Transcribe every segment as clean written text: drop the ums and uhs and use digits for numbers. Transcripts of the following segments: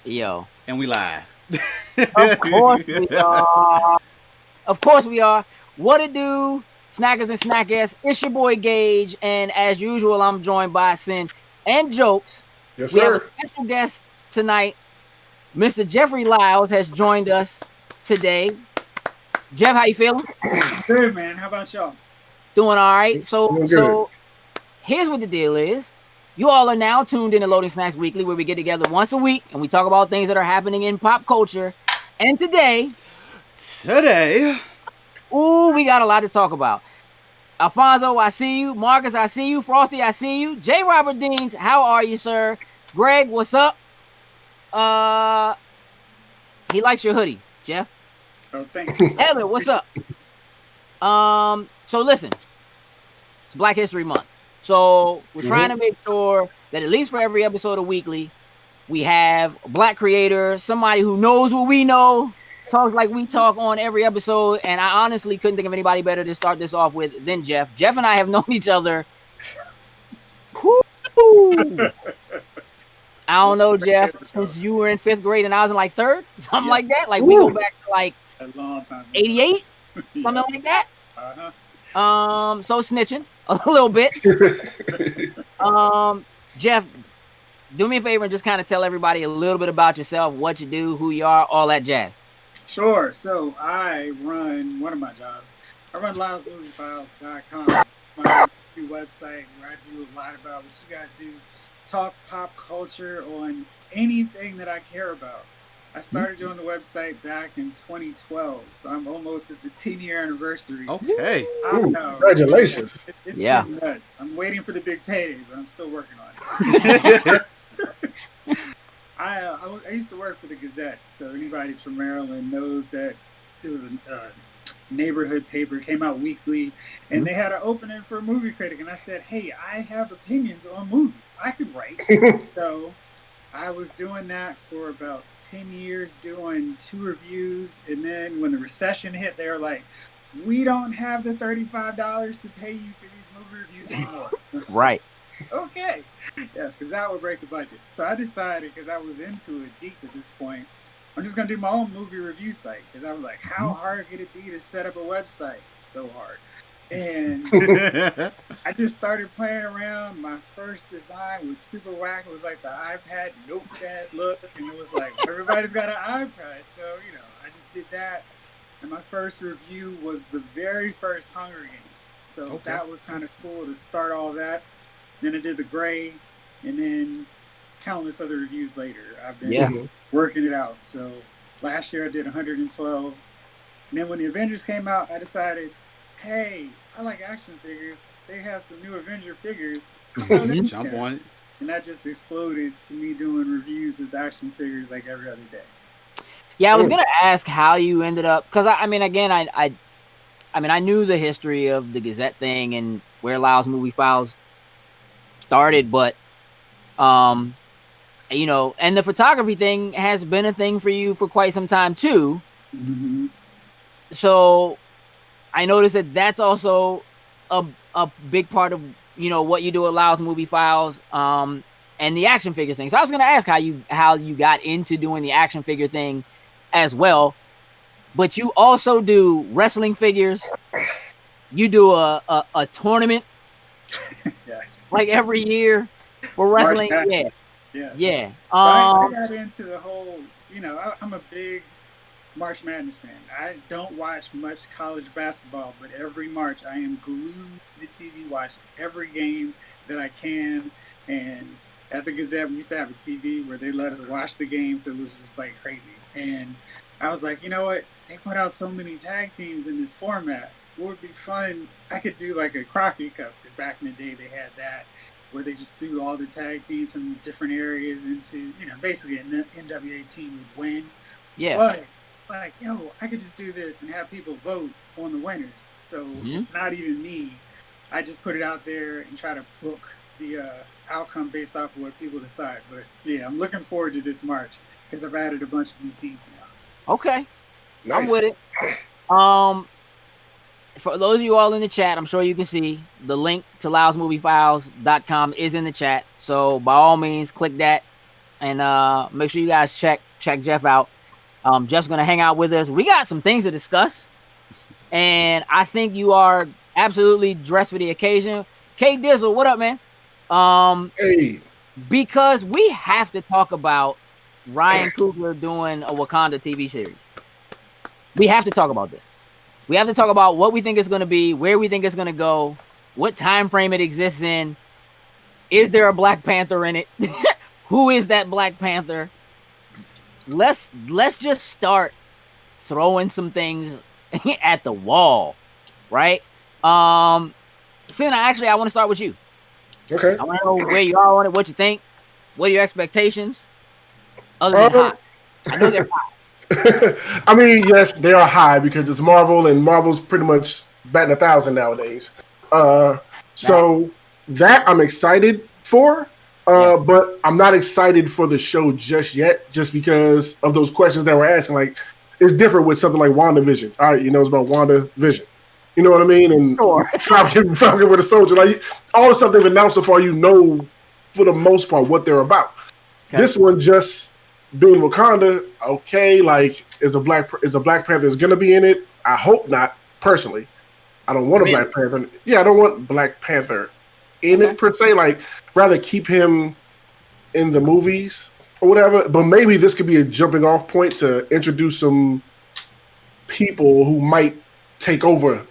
Yo. And we live. Of course we are. Of course we are. What it do, snackers and snackers? It's your boy Gage, and as usual, I'm joined by Sin and Jokes. Yes, We have a sir. special guest tonight. Mr. Jeffery Lyles has joined us today. Jeff, how you feeling? Good, man. How about y'all? Doing all right. Doing good. So here's what the deal is. You all are now tuned in to Loading Snacks Weekly, where we get together once a week and we talk about things that are happening in pop culture. And today, we got a lot to talk about. Alfonso, I see you. Marcus, I see you. Frosty, I see you. J. Robert Deans, how are you, sir? Greg, what's up? He likes your hoodie, Jeff. Oh, thanks. Heather, what's up? So listen, it's Black History Month. So we're trying to make sure that at least for every episode of Weekly, we have a Black creator, somebody who knows what we know, talks like we talk on every episode. And I honestly couldn't think of anybody better to start this off with than Jeff. Jeff and I have known each other. I don't know, Jeff, since you were in 5th grade and I was in like 3rd, something like that. Like we go back to like A long time. 88, something like that. Uh-huh. So snitching a little bit. Jeff, do me a favor and just kind of tell everybody a little bit about yourself, what you do, who you are, all that jazz. Sure. So I run one of my jobs. I run LylesMovieFiles.com, my website where I do a lot about what you guys do. Talk pop culture on anything that I care about. I started doing the website back in 2012, so I'm almost at the 10-year anniversary. Okay. I know. Congratulations. It's Yeah. been nuts. I'm waiting for the big payday, but I'm still working on it. I used to work for the Gazette, so anybody from Maryland knows that it was a neighborhood paper, came out weekly, and they had an opening for a movie critic, and I said, hey, I have opinions on movies. I could write. So I was doing that for about 10 years, doing 2 reviews, and then when the recession hit, they were like, we don't have the $35 to pay you for these movie reviews anymore. Right. Okay. Yes, because that would break the budget. So I decided, because I was into it deep at this point, I'm just going to do my own movie review site. Because I was like, how hard could it be to set up a website? So hard. And I just started playing around. My first design was super whack. It was like the iPad notepad look. And it was like, everybody's got an iPad. So, I just did that. And my first review was the very first Hunger Games. So that was kind of cool to start all that. Then I did the Gray, and then countless other reviews later. I've been working it out. So last year I did 112. And then when the Avengers came out, I decided, hey, I like action figures. They have some new Avenger figures. Jump on it. And that just exploded to me doing reviews of action figures like every other day. Yeah, I was gonna ask how you ended up, because I knew the history of the Gazette thing and where Lyles Movie Files started, but and the photography thing has been a thing for you for quite some time too. Mm-hmm. So I noticed that that's also a big part of what you do at Lyles Movie Files, and the action figure thing. So I was gonna ask how you got into doing the action figure thing as well, but you also do wrestling figures. You do a tournament. Yes. Like every year for wrestling. Yeah. Yes. Yeah. I got into the whole, I'm a big March Madness fan. I don't watch much college basketball, but every March I am glued to the TV watching every game that I can. And at the Gazette, we used to have a TV where they let us watch the games. So it was just like crazy. And I was like, you know what? They put out so many tag teams in this format. What would be fun? I could do like a Crockett Cup, because back in the day they had that, where they just threw all the tag teams from different areas into, basically an NWA team would win. Yeah. But like, I could just do this and have people vote on the winners. So it's not even me. I just put it out there and try to book the outcome based off of what people decide. But yeah, I'm looking forward to this March because I've added a bunch of new teams now. Okay. Nice. I'm with it. For those of you all in the chat, I'm sure you can see the link to LylesMovieFiles.com is in the chat. So by all means, click that. and make sure you guys check Jeff out. Jeff's gonna hang out with us. We got some things to discuss, and I think you are absolutely dressed for the occasion. K Dizzle, what up, man? Hey, Because we have to talk about Ryan Coogler doing a Wakanda TV series. We have to talk about this. We have to talk about what we think it's going to be, where we think it's going to go, what time frame it exists in. Is there a Black Panther in it? Who is that Black Panther? Let's just start throwing some things at the wall, right? Sina, actually, I want to start with you. okay. I want to know where you are on it, what you think, what are your expectations, other than high. I know they're high. I mean, yes, they are high because it's Marvel, and Marvel's pretty much batting 1,000 nowadays. So that I'm excited for, but I'm not excited for the show just yet, just because of those questions that we're asking. Like, it's different with something like WandaVision. All right, it's about WandaVision. You know what I mean? And Falcon with a Soldier. Like, all the stuff they've announced so far, for the most part, what they're about. Okay. This one just being Wakanda, okay, like, is a Black Panther is going to be in it? I hope not, personally. I don't want a Black Panther. Yeah, I don't want Black Panther in it, per se. Like, rather keep him in the movies or whatever. But maybe this could be a jumping off point to introduce some people who might take over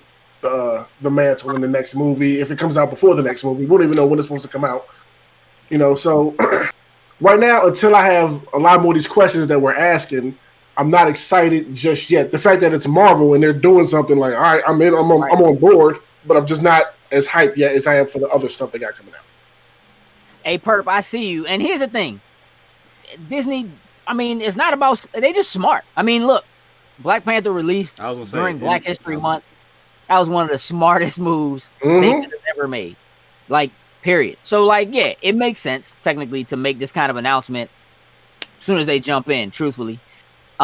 the mantle in the next movie. If it comes out before the next movie, we don't even know when it's supposed to come out. So right now, until I have a lot more of these questions that we're asking, I'm not excited just yet. The fact that it's Marvel and they're doing something like, all right, I'm on board, but I'm just not as hyped yet as I am for the other stuff they got coming out. Hey, Perp, I see you. And here's the thing. Disney, I mean, it's not about, they just smart. I mean, look, Black Panther released during Black History Month. That was one of the smartest moves they could have ever made. Like, period. So, like, yeah, it makes sense, technically, to make this kind of announcement as soon as they jump in, truthfully. K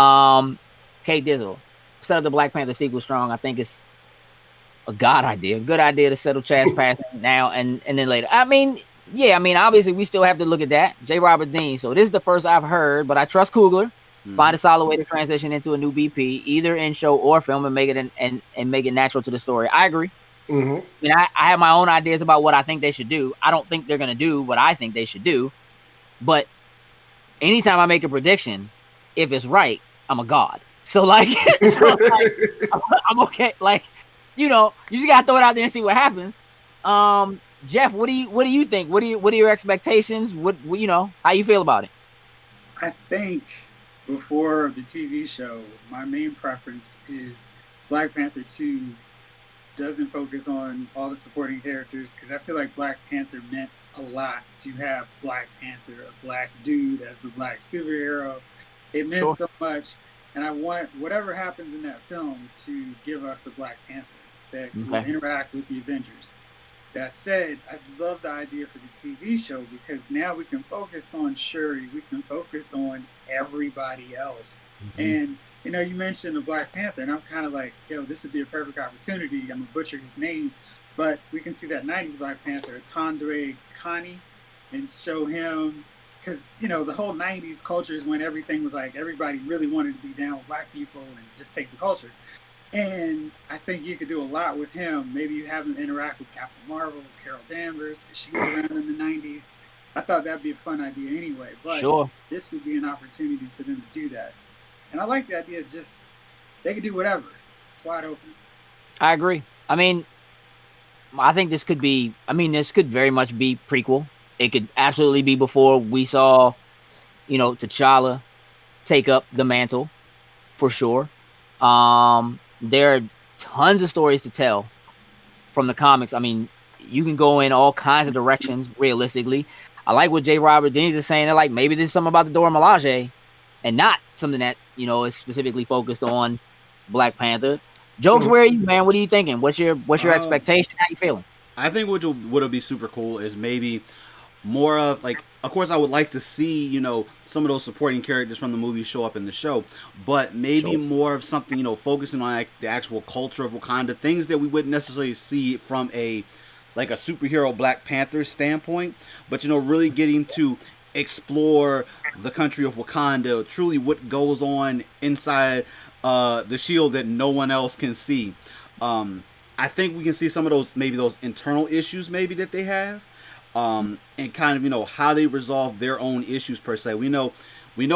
Dizzle, set up the Black Panther sequel strong. I think it's a good idea to settle Chad's passing now and then later. I mean, obviously we still have to look at that. J. Robert Dean. So this is the first I've heard, but I trust Coogler. Find a solid way to transition into a new BP, either in show or film, and make it and make it natural to the story. I agree. I mean, I have my own ideas about what I think they should do. I don't think they're going to do what I think they should do, but anytime I make a prediction, if it's right, I'm a god. So like, I'm okay. Like, you just gotta throw it out there and see what happens. Jeff, what do you think? What are your expectations? What how you feel about it? I think before the TV show, my main preference is Black Panther 2 doesn't focus on all the supporting characters, because I feel like Black Panther meant a lot to have Black Panther, a black dude as the black superhero. It meant so much, and I want whatever happens in that film to give us a Black Panther that will interact with the Avengers. That said, I love the idea for the TV show, because now we can focus on Shuri, we can focus on everybody else. And you mentioned the Black Panther, and I'm kind of like, this would be a perfect opportunity. I'm gonna butcher his name, but we can see that 90s Black Panther, Kandre Kani, and show him, because the whole 90s culture is when everything was like, everybody really wanted to be down with black people and just take the culture. And I think you could do a lot with him. Maybe you have him interact with Captain Marvel, Carol Danvers, because she was around in the 90s. I thought that'd be a fun idea anyway, but this would be an opportunity for them to do that. And I like the idea, just they could do whatever. It's wide open. I agree. I mean, I think this could very much be prequel. It could absolutely be before we saw, T'Challa take up the mantle, for sure. There are tons of stories to tell from the comics. I mean, you can go in all kinds of directions, realistically. I like what J. Robert Deans is saying. They're like, maybe there's something about the Dora Milaje and not something that, is specifically focused on Black Panther. Jokes, where are you, man? What are you thinking? What's your expectation? How you feeling? I think what would be super cool is maybe more of, like, of course I would like to see, some of those supporting characters from the movie show up in the show, but maybe more of something, focusing on, like, the actual culture of Wakanda, things that we wouldn't necessarily see from a superhero Black Panther standpoint, but, really getting to explore the country of Wakanda, truly what goes on inside the shield that no one else can see. I think we can see some of those, maybe those internal issues maybe that they have, and kind of, you know, how they resolve their own issues per se. We know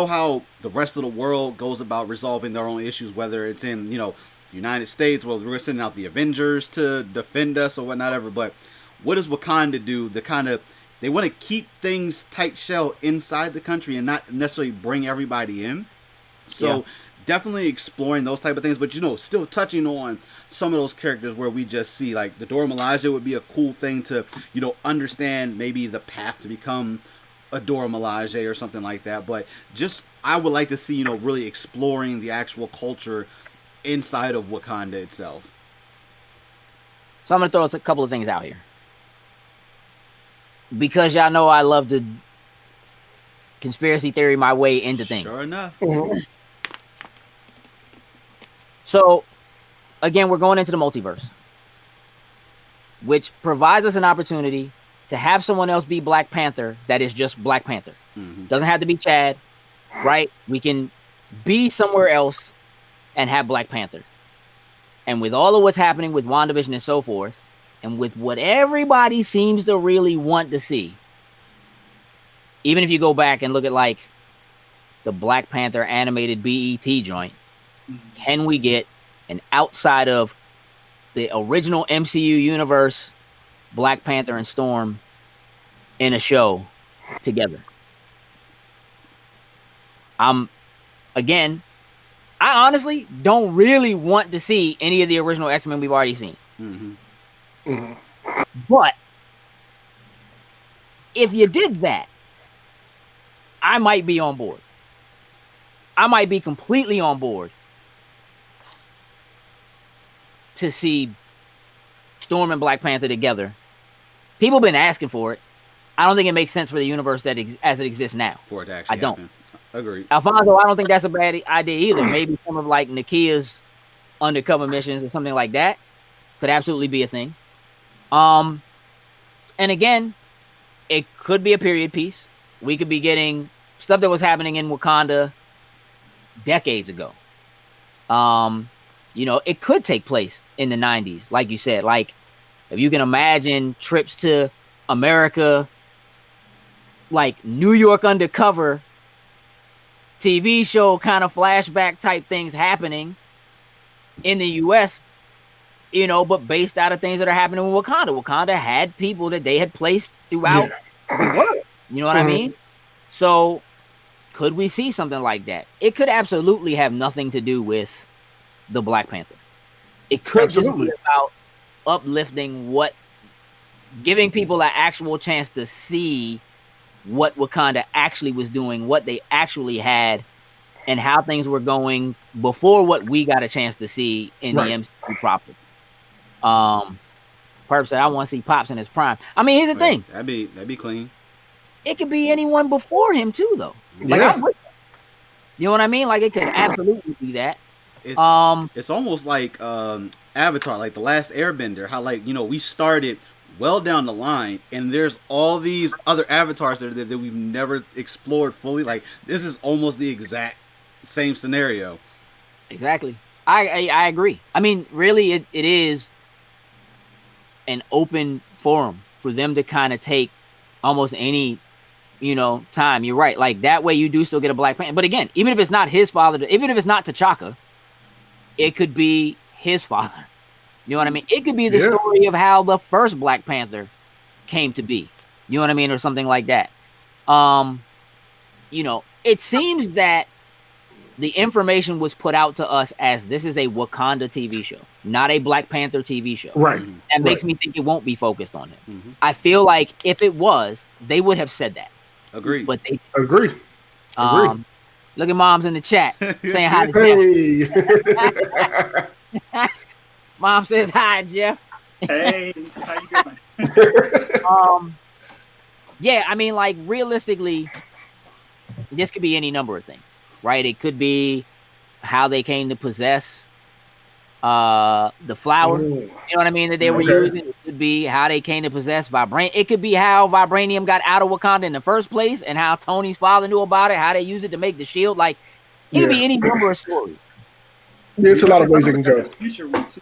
how the rest of the world goes about resolving their own issues, whether it's in, you know, the United States, well, we're sending out the Avengers to defend us or whatnot ever. But what does Wakanda do? They want to keep things tight shell inside the country and not necessarily bring everybody in. So definitely exploring those type of things, but, you know, still touching on some of those characters where we just see, like, the Dora Milaje would be a cool thing to, you know, understand maybe the path to become a Dora Milaje or something like that. But just, I would like to see, you know, really exploring the actual culture inside of Wakanda itself. So I'm going to throw a couple of things out here. Because y'all know I love to conspiracy theory my way into things. Sure enough. So, again, we're going into the multiverse, which provides us an opportunity to have someone else be Black Panther that is just Black Panther. Doesn't have to be Chad, right? We can be somewhere else and have Black Panther. And with all of what's happening with WandaVision and so forth, and with what everybody seems to really want to see, even if you go back and look at, like, the Black Panther animated BET joint, can we get an outside of the original MCU universe Black Panther and Storm in a show together? Again, I honestly don't really want to see any of the original X-Men we've already seen. But if you did that, I might be on board. I might be completely on board to see Storm and Black Panther together. People have been asking for it. I don't think it makes sense for the universe that as it exists now. For it to actually happen. Agreed. Alfonso, I don't think that's a bad idea either. Maybe some of, like, Nakia's undercover missions or something like that could absolutely be a thing. And again, it could be a period piece. We could be getting stuff that was happening in Wakanda decades ago. You know, it could take place in the 90s, like you said. Like, if you can imagine trips to America, like New York Undercover TV show kind of flashback type things happening in the U.S., you know, but based out of things that are happening in Wakanda. Wakanda had people that they had placed throughout the world. You know what I mean? So could we see something like that? It could absolutely have nothing to do with the Black Panther. It could just be about uplifting giving people an actual chance to see what Wakanda actually was doing, what they actually had, and how things were going before what we got a chance to see in the MCU proper. Perp said, I want to see Pops in his prime. I mean, here's the thing. That'd be clean. It could be anyone before him too, though. Like, I'm with that. You know what I mean? Like, it could absolutely be that. It's almost like Avatar, like The Last Airbender. How, like, you know, we started well down the line, and there's all these other avatars that we've never explored fully. Like, this is almost the exact same scenario. Exactly. I agree. I mean, really, it is an open forum for them to kind of take almost any, you know, time. You're right. Like, that way you do still get a Black Panther. But again, even if it's not his father, even if it's not T'Chaka, it could be his father. You know what I mean? It could be the story of how the first Black Panther came to be. You know what I mean? Or something like that. You know, it seems that the information was put out to us as this is a Wakanda TV show, not a Black Panther TV show. Right. That makes me think it won't be focused on him. I feel like if it was, they would have said that. Agreed. But they Agree. look at Mom's in the chat saying hi to Jeff. Mom says hi, Jeff. Hey, how you doing? Yeah, I mean, like, realistically, this could be any number of things, right? It could be how they came to possess the flower. Ooh. You know what I mean? That they were Okay. using. It could be how they came to possess vibranium. It could be how vibranium got out of Wakanda in the first place, and how Tony's father knew about it. How they used it to make the shield. Like it could be any number of stories. It's a lot of ways it can go. Future one too.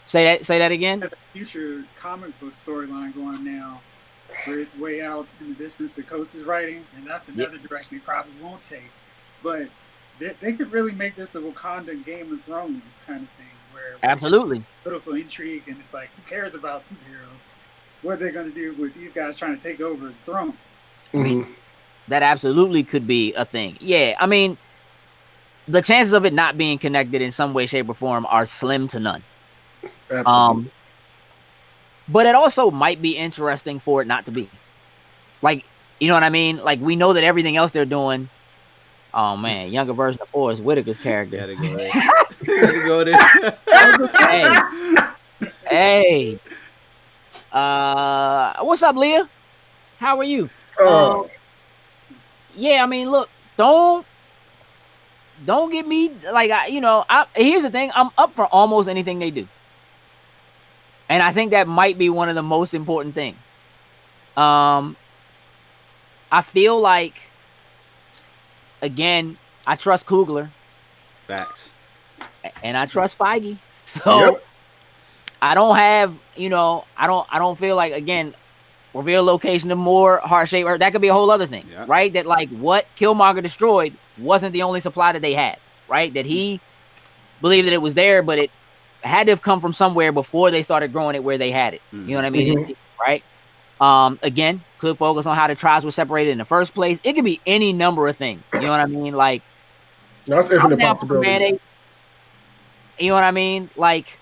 Say that again. The future comic book storyline going now, where it's way out in the distance. The Coast is writing, and that's another direction they probably won't take. But they could really make this a Wakanda Game of Thrones kind of thing, where Absolutely political intrigue, and it's like, who cares about superheroes? What are they going to do with these guys trying to take over the throne? I mean, that absolutely could be a thing. Yeah, I mean, the chances of it not being connected in some way, shape, or form are slim to none. Absolutely. But it also might be interesting for it not to be. Like, you know what I mean? Like, we know that everything else they're doing. Oh man, younger version of Forrest Whitaker's character. Gotta go there. Gotta go there. Hey. What's up, Leah? How are you? Yeah, I mean, look, don't get me like here's the thing, I'm up for almost anything they do. And I think that might be one of the most important things. I feel like, again, I trust Coogler. Facts. And I trust Feige. So I don't have, I don't feel like, again, reveal location of more heart-shaped, or that could be a whole other thing, right? That like what Killmonger destroyed wasn't the only supply that they had, right? That he believed that it was there, but it had to have come from somewhere before they started growing it where they had it. You know what I mean? Right? Again, could focus on how the tribes were separated in the first place. It could be any number of things. You know what I mean? Like, that's infinite possibilities. You know what I mean? Like,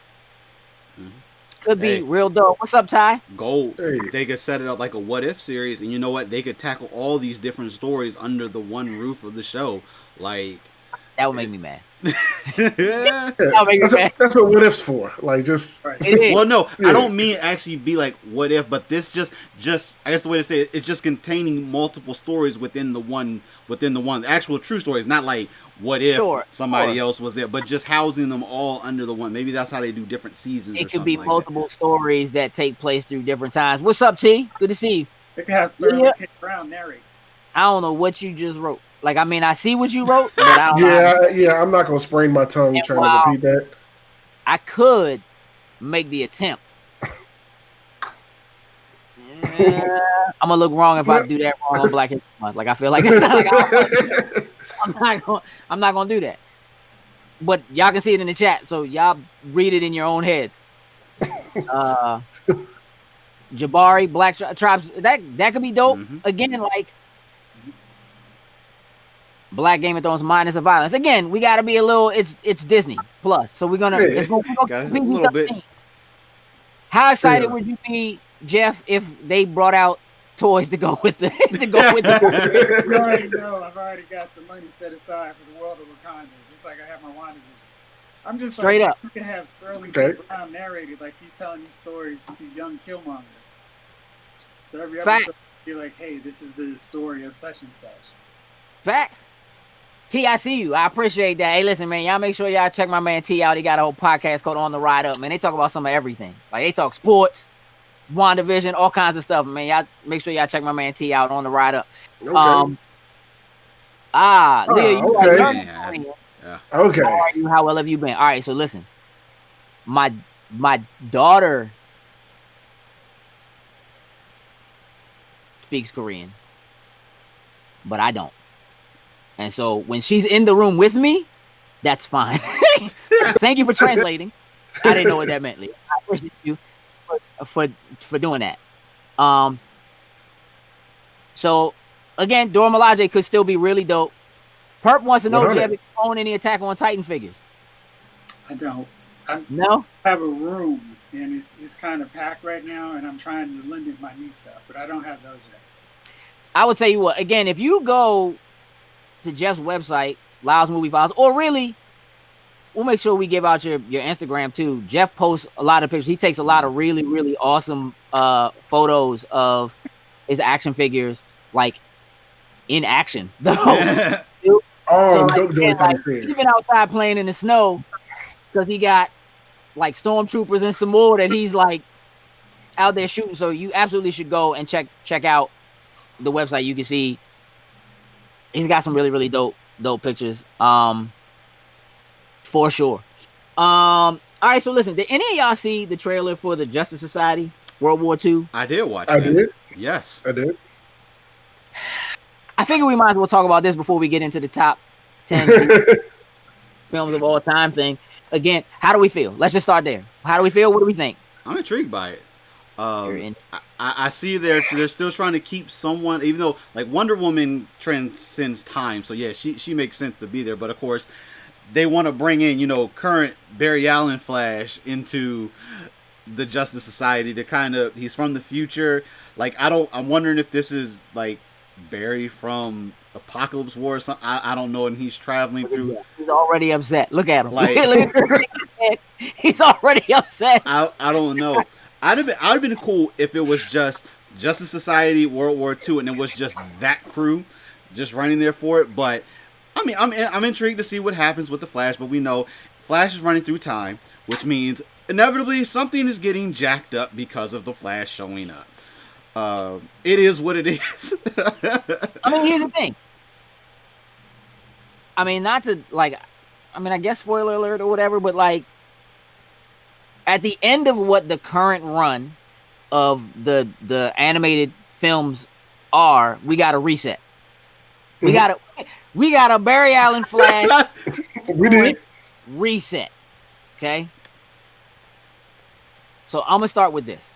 could be real dope. What's up, Ty? Gold. They could set it up like a what if series, and you know what? They could tackle all these different stories under the one roof of the show. Like, that would make me mad. That's what if's for. Like, just well, no, I don't mean actually be like what if, but this just I guess the way to say it is just containing multiple stories within the one, the actual true stories, not like what if somebody else was there, but just housing them all under the one. Maybe that's how they do different seasons. It could be like multiple stories that take place through different times. What's up, T? Good to see you. They could have Sterling K. Brown narrate. I don't know what you just wrote. Like, I mean, I see what you wrote, but I don't yeah, I'm not gonna sprain my tongue trying to repeat that. I could make the attempt. I'm gonna look wrong if I do that wrong on Black History Month. Like, I feel like it's not like I'm not gonna do that. But y'all can see it in the chat, so y'all read it in your own heads. Jabari, Black Tribes, that could be dope. Again, like, Black Game of Thrones minus the violence. Again, we got to be a little. It's Disney Plus, so we're gonna. It's gonna a little bit. How excited would you be, Jeff, if they brought out toys to go with the You already know I've already got some money set aside for the world of Wakanda, just like I have my WandaVision. I'm just straight like, up. You can have Sterling K. Brown narrated like he's telling these stories to young Killmonger. So every episode be like, hey, this is the story of such and such. Facts. T, I see you. I appreciate that. Hey, listen, man, y'all make sure y'all check my man T out. He got a whole podcast called On the Ride Up, man. They talk about some of everything. Like, they talk sports, WandaVision, all kinds of stuff, man. Y'all make sure y'all check my man T out On the Ride Up. Okay. Leah, you okay. Okay. How are you? How well have you been? All right, so listen. My daughter speaks Korean, but I don't. And so when she's in the room with me, that's fine. Thank you for translating. I didn't know what that meant, Leah. I appreciate you for doing that. So again, Dora Milaje could still be really dope. Perp wants to know if you have own any Attack on Titan figures. I don't. No? I have a room, and it's kind of packed right now, and I'm trying to limit my new stuff, but I don't have those yet. I would tell you what, again, if you go to Jeff's website, Lyles Movie Files, or really, we'll make sure we give out your Instagram too. Jeff posts a lot of pictures. He takes a lot of really, really awesome photos of his action figures, like in action. So, Oh, like, even outside playing in the snow, because he got like stormtroopers and some more that he's like out there shooting. So you absolutely should go and check out the website. You can see he's got some really, really dope pictures. For sure. All right, so listen, did any of y'all see the trailer for the Justice Society World War II? I did watch I that. did. Yes. I did. I figure we might as well talk about this before we get into the top 10 films of all time thing. Again, how do we feel? Let's just start there. How do we feel? What do we think? I'm intrigued by it. I see they're still trying to keep someone, even though like Wonder Woman transcends time, so yeah, she makes sense to be there. But of course, they want to bring in, you know, current Barry Allen Flash into the Justice Society to kind of, he's from the future. Like I'm wondering if this is like Barry from Apocalypse War or something. I don't know, and he's traveling through. He's already upset. Look at him. Like, look at he's already upset. I don't know. I'd have been cool if it was just Justice Society World War II and it was just that crew just running there for it. But I mean, I'm intrigued to see what happens with the Flash. But we know Flash is running through time, which means inevitably something is getting jacked up because of the Flash showing up. It is what it is. I mean, here's the thing. I mean, not to like, I mean, I guess spoiler alert or whatever, but like, at the end of what the current run of the animated films are, we got a reset. We got a Barry Allen Flash. We did reset. Okay. So I'm gonna start with this.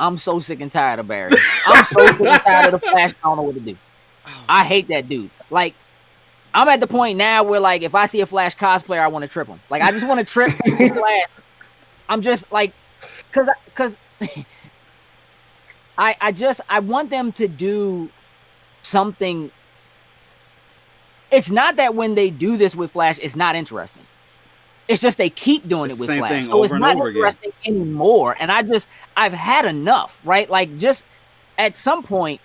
I'm so sick and tired of Barry. I'm so sick and tired of the Flash. I don't know what to do. I hate that dude. Like, I'm at the point now where, like, if I see a Flash cosplayer, I want to trip him. Like, I just want to trip Flash. I'm just like, cause I want them to do something. It's not that when they do this with Flash, it's not interesting. It's just they keep doing it with same Flash. thing So over it's and not over again. interesting anymore. And I've had enough, right? Like, just at some point,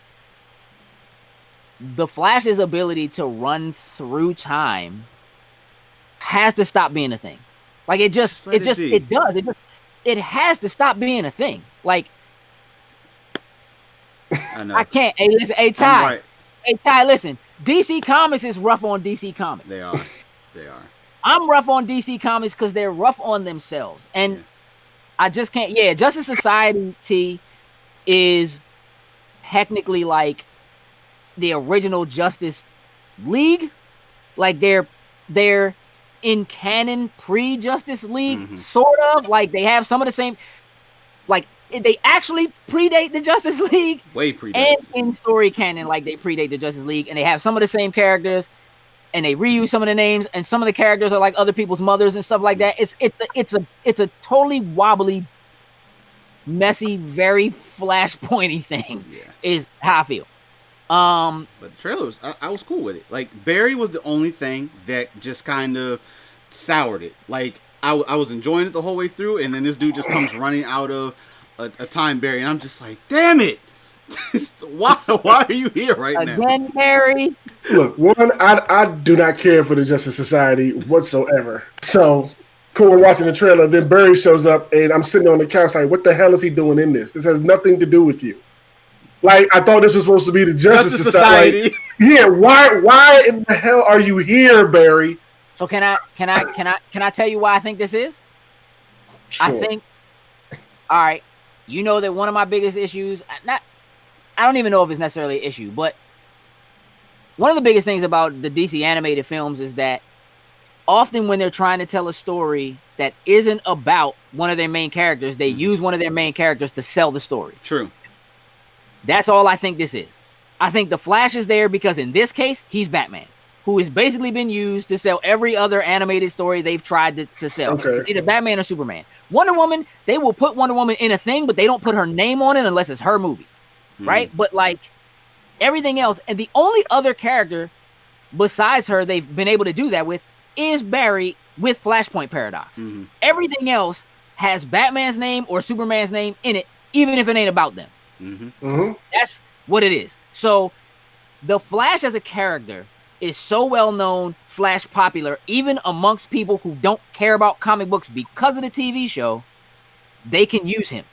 the Flash's ability to run through time has to stop being a thing. Like, it does. It has to stop being a thing. Like, I know. I can't. Hey, listen, hey, Ty. Right. Hey, Ty, listen. DC Comics is rough on DC Comics. They are. I'm rough on DC Comics because they're rough on themselves. And I just can't. Yeah, Justice Society is technically like the original Justice League. Like, they're in canon pre-Justice League, sort of. Like, they have some of the same. Like, they actually predate the Justice League. Way predate. And in story canon, like, they predate the Justice League, and they have some of the same characters. And they reuse some of the names, and some of the characters are like other people's mothers and stuff like that. It's a totally wobbly, messy, very flashpointy thing. Yeah. Is how I feel. But the trailers, I was cool with it. Like, Barry was the only thing that just kind of soured it. Like, I was enjoying it the whole way through, and then this dude just comes running out of a time Barry, and I'm just like, damn it! Why are you here right now? Again, Barry. Look, one, I do not care for the Justice Society whatsoever. So, cool, we're watching the trailer, then Barry shows up, and I'm sitting on the couch like, what the hell is he doing in this? This has nothing to do with you. Like, I thought this was supposed to be the Justice Society. Like, yeah, why in the hell are you here, Barry? So can I tell you why I think this is? Sure. I think, all right, you know that one of my biggest issues, I don't even know if it's necessarily an issue, but one of the biggest things about the DC animated films is that often when they're trying to tell a story that isn't about one of their main characters, they use one of their main characters to sell the story. True. That's all I think this is. I think the Flash is there because in this case, he's Batman, who has basically been used to sell every other animated story they've tried to sell. Okay. It's either Batman or Superman. Wonder Woman, they will put Wonder Woman in a thing, but they don't put her name on it unless it's her movie. Right? But like everything else, and the only other character besides her they've been able to do that with is Barry with Flashpoint Paradox. Everything else has Batman's name or Superman's name in it, even if it ain't about them. That's what it is. So the Flash as a character is so well known / popular, even amongst people who don't care about comic books because of the TV show, they can use him.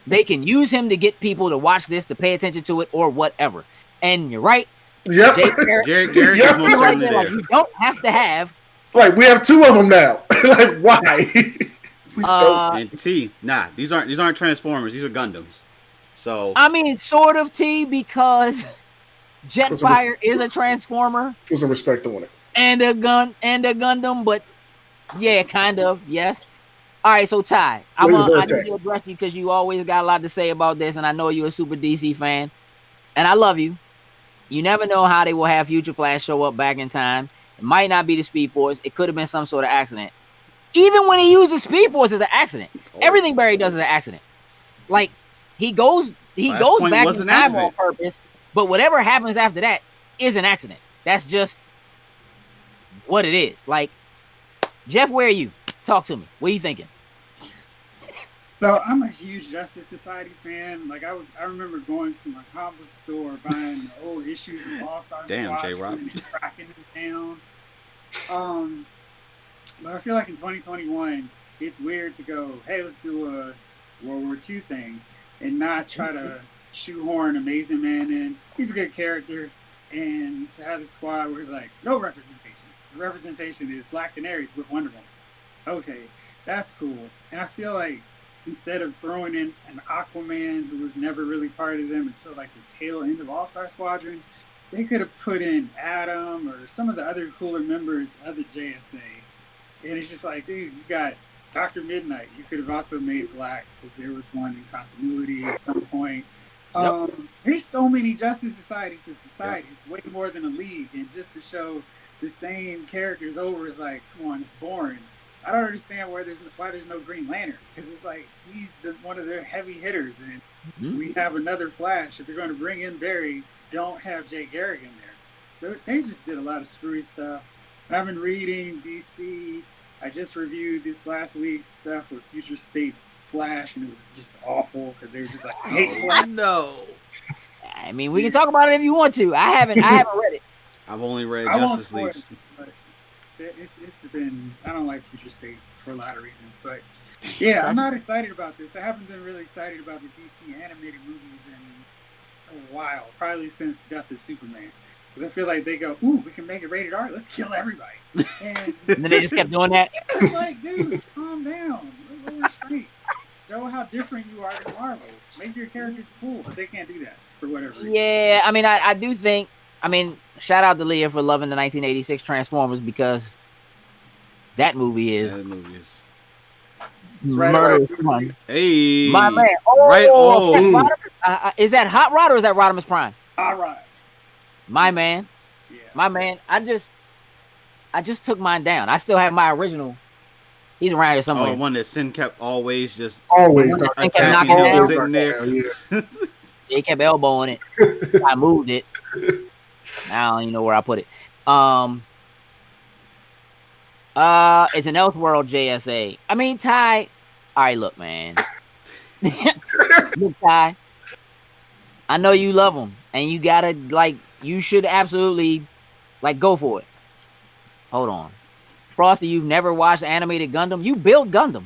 They can use him to get people to watch this, to pay attention to it, or whatever. And you're right. Yep. Jared Garrett is most certainly there. Like, you don't have to have. Like, we have 2 of them now. Like, why? And T, nah, these aren't Transformers. These are Gundams. So I mean, sort of T, because Jetfire is a Transformer. Put some respect on it. And a Gundam, but yeah, kind of, yes. All right, so Ty, I need to address you because you always got a lot to say about this, and I know you're a super DC fan, and I love you. You never know how they will have Future Flash show up back in time. It might not be the Speed Force. It could have been some sort of accident. Even when he uses Speed Force as an accident, everything Barry does is an accident. Like, he goes back in time on purpose, but whatever happens after that is an accident. That's just what it is. Like, Jeff, where are you? Talk to me. What are you thinking? So I'm a huge Justice Society fan. Like I remember going to my comic book store, buying the old issues of All Star J-Rob. and tracking them down. But I feel like in 2021, it's weird to go, hey, let's do a World War II thing and not try to shoehorn Amazing Man in. He's a good character, and to have the squad where it's like no representation. The representation is Black Canaries with Wonder Woman. Okay, that's cool. And I feel like instead of throwing in an Aquaman who was never really part of them until like the tail end of All-Star Squadron, they could have put in Adam or some of the other cooler members of the JSA. And it's just like, dude, you got Dr. Midnight. You could have also made Black because there was one in continuity at some point. There's so many Justice Societies and societies, way more than a league. And just to show the same characters over is like, come on, it's boring. I don't understand why there's no Green Lantern, because it's like he's one of their heavy hitters, and we have another Flash. If you're going to bring in Barry, don't have Jay Garrick in there. So they just did a lot of screwy stuff. And I've been reading DC. I just reviewed this last week's stuff with Future State Flash, and it was just awful because they were just like, I hate Flash. No. I mean, we can talk about it if you want to. I haven't read it. I've only read Justice League. It's been, I don't like Future State for a lot of reasons, but yeah, I'm not excited about this. I haven't been really excited about the DC animated movies in a while, probably since Death of Superman, because I feel like they go, ooh, we can make it rated R, let's kill everybody. And then they just kept doing that. It's like, dude, calm down, really straight. Show how different you are than Marvel. Make your characters cool, but they can't do that for whatever reason. Yeah, I mean, I do think, shout out to Leah for loving the 1986 Transformers, because that movie is murder fun. Hey, my man. Right is that Hot Rod or is that Rodimus Prime? Hot Rod. My man. Yeah. My man. I just took mine down. I still have my original. He's around here somewhere. Oh, one that Sin kept always attacking him, sitting there. Yeah, he kept elbowing it. I moved it. I don't even know where I put it. It's an Elseworld JSA. I mean, Ty. All right, look, man. Look, Ty. I know you love them, and you gotta you should absolutely go for it. Hold on, Frosty. You've never watched animated Gundam? You built Gundam.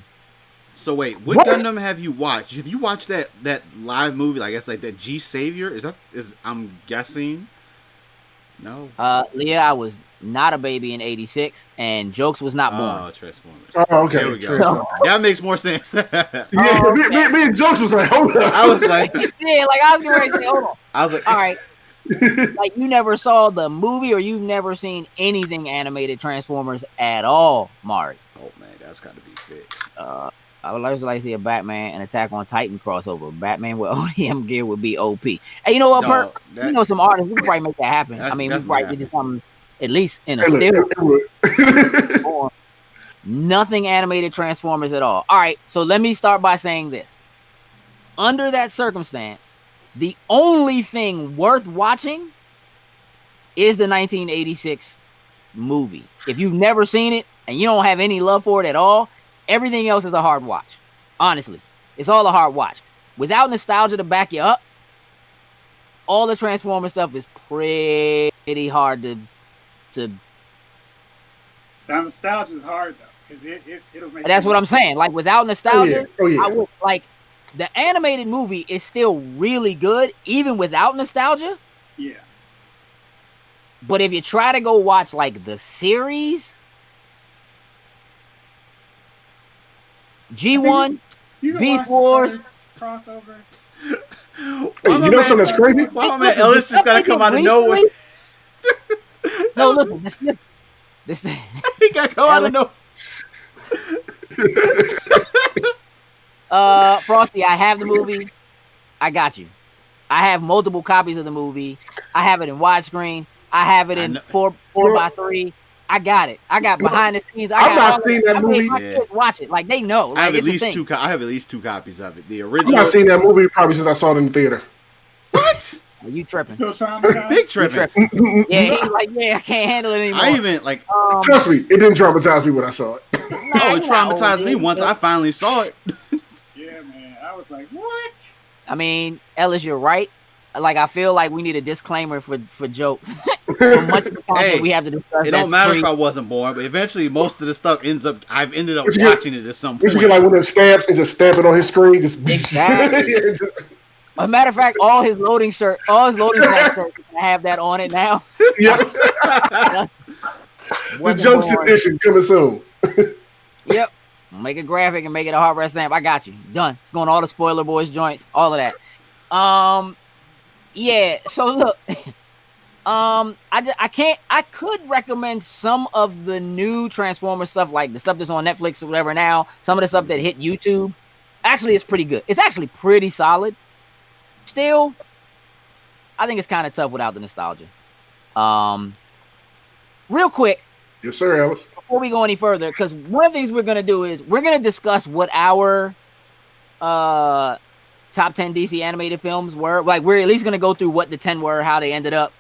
So wait, what Gundam have you watched? Have you watched that live movie? I guess that G Savior is I'm guessing. No. Leah, I was not a baby in '86, and Jokes was not born. Oh, Transformers. Oh, okay. There we go. That makes more sense. Me and Jokes was like, hold up. I was like, yeah, I was getting ready to say, hold on. I was like, all right. You never saw the movie, or you've never seen anything animated Transformers at all, Mari? Oh man, that's got to be fixed. I would like to see a Batman and Attack on Titan crossover. Batman with ODM gear would be OP. Hey, you know what, Perk? You know some artists, we can probably make that happen. We probably get something at least in a still. Nothing animated Transformers at all. All right, so let me start by saying this. Under that circumstance, the only thing worth watching is the 1986 movie. If you've never seen it and you don't have any love for it at all, everything else is a hard watch. Honestly, it's all a hard watch. Without nostalgia to back you up, all the Transformers stuff is pretty hard to to. That nostalgia is hard though, because it'll make. That's what I'm saying. Like without nostalgia, Oh yeah. I would like the animated movie is still really good, even without nostalgia. Yeah. But if you try to go watch like the series, G1, You can Beast watch the Wars, first crossover. Hey, you know something that's crazy? Why my man Ellis just gotta come out of nowhere? No, listen, this He gotta come out of nowhere. Frosty, I have the movie. I got you. I have multiple copies of the movie. I have it in widescreen. I have it in 4x3. I got it. I got behind the scenes. I've not seen that movie. My kids watch it. Like they know. Like, I have at it's a least thing. two. I have at least 2 copies of it. The I've original. not seen that movie probably since I saw it in the theater. What? Are you tripping? Still traumatized. Big tripping. Yeah, he's like, yeah, I can't handle it anymore. I even like. Trust me, it didn't traumatize me when I saw it. Oh, it traumatized me once I finally saw it. Yeah, man. I was like, what? I mean, Ellis, you're right. Like, I feel like we need a disclaimer for jokes. For much of the content we have to discuss. It don't matter if I wasn't born, but eventually most of the stuff I've ended up watching it at some We point. should get like one of them stamps and just stamp it on his screen. Just Exactly. As a matter of fact, all his loading snack shirts have that on it now. Yeah. The Wasn't jokes born. edition coming soon. Yep. Make a graphic and make it a hard rest stamp. I got you. Done. It's going to all the Spoiler Boys joints. All of that. Yeah. So look, I could recommend some of the new Transformers stuff, like the stuff that's on Netflix or whatever now. Some of the stuff that hit YouTube. Actually, it's pretty good. It's actually pretty solid. Still, I think it's kind of tough without the nostalgia. Real quick, Yes, sir, Alice. before we go any further, because one of the things we're going to do is we're going to discuss what our top 10 DC animated films were. Like, we're at least going to go through what the 10 were, how they ended up.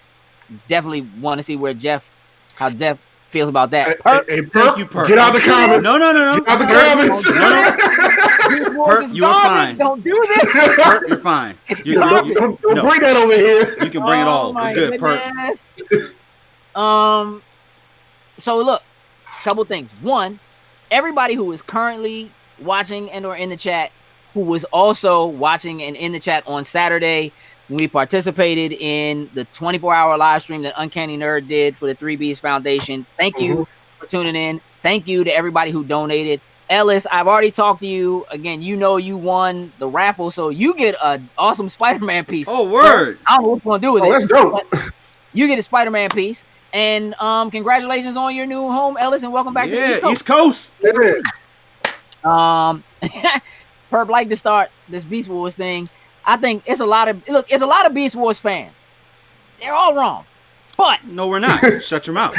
Definitely want to see how Jeff feels about that. Perp, Hey, Thank you, Perp. Get out the comments. No. Get out the comments. Perp, you're fine. Don't do this. Perp, you're fine. Don't No. bring that over here. You can bring it all. my We're good, Perp. goodness. So look, couple things. One, everybody who is currently watching and or in the chat, who was also watching and in the chat on Saturday, when we participated in the 24-hour live stream that Uncanny Nerd did for the 3Bs Foundation. Thank you for tuning in. Thank you to everybody who donated. Ellis, I've already talked to you. Again, you know you won the raffle, so you get an awesome Spider-Man piece. Oh, word. So, I don't know what you're going to do with it. That's dope. You get a Spider-Man piece. And congratulations on your new home, Ellis, and welcome back to the East Coast. Yeah. Perp like to start this Beast Wars thing. I think it's a lot of Beast Wars fans. They're all wrong. But No, we're not. Shut your mouth.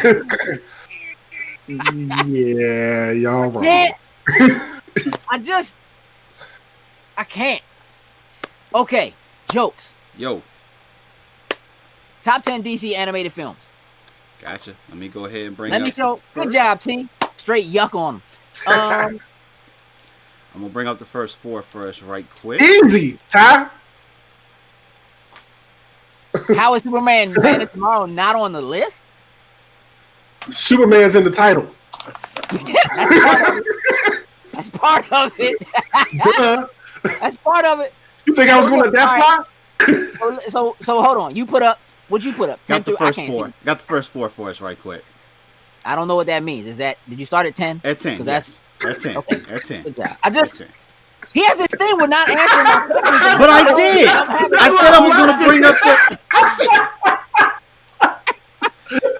Yeah, y'all wrong. I can't. Okay, jokes. Yo, Top 10 DC animated films. gotcha. Let me go ahead and bring Let up me show. Good first. job, T. Straight yuck on them. I'm going to bring up the first 4 first right quick. Easy, Ty. How is Superman Man of Tomorrow not on the list? Superman's in the title. That's part of it. Duh. That's part of it. You think I was going to let that fly? So hold on. You put up. What'd you put up? 10 Got the through. I first can't 4. see. Got the first 4 for us right quick. I don't know what that means. Did you start at 10? At 10. 'Cause Yes. At 10. Okay. At 10. Good job. At 10. He has this thing with not answering my questions. But I did. I said I was going to bring up the.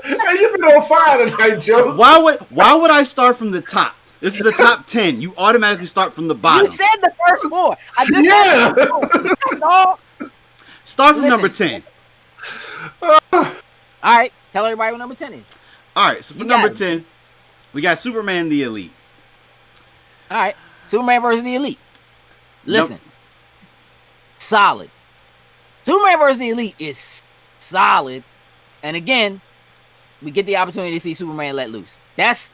Hey, you've been on fire tonight, Joe. Why would I start from the top? This is the top 10. You automatically start from the bottom. You said the first 4. I just Yeah. That's all. Start from Listen. number 10. All right. Tell everybody what number 10 is. All right. So for You got number it. 10, we got Superman the Elite. All right. Superman versus the Elite. Listen. Solid. Superman versus the Elite is solid. And again, we get the opportunity to see Superman let loose. That's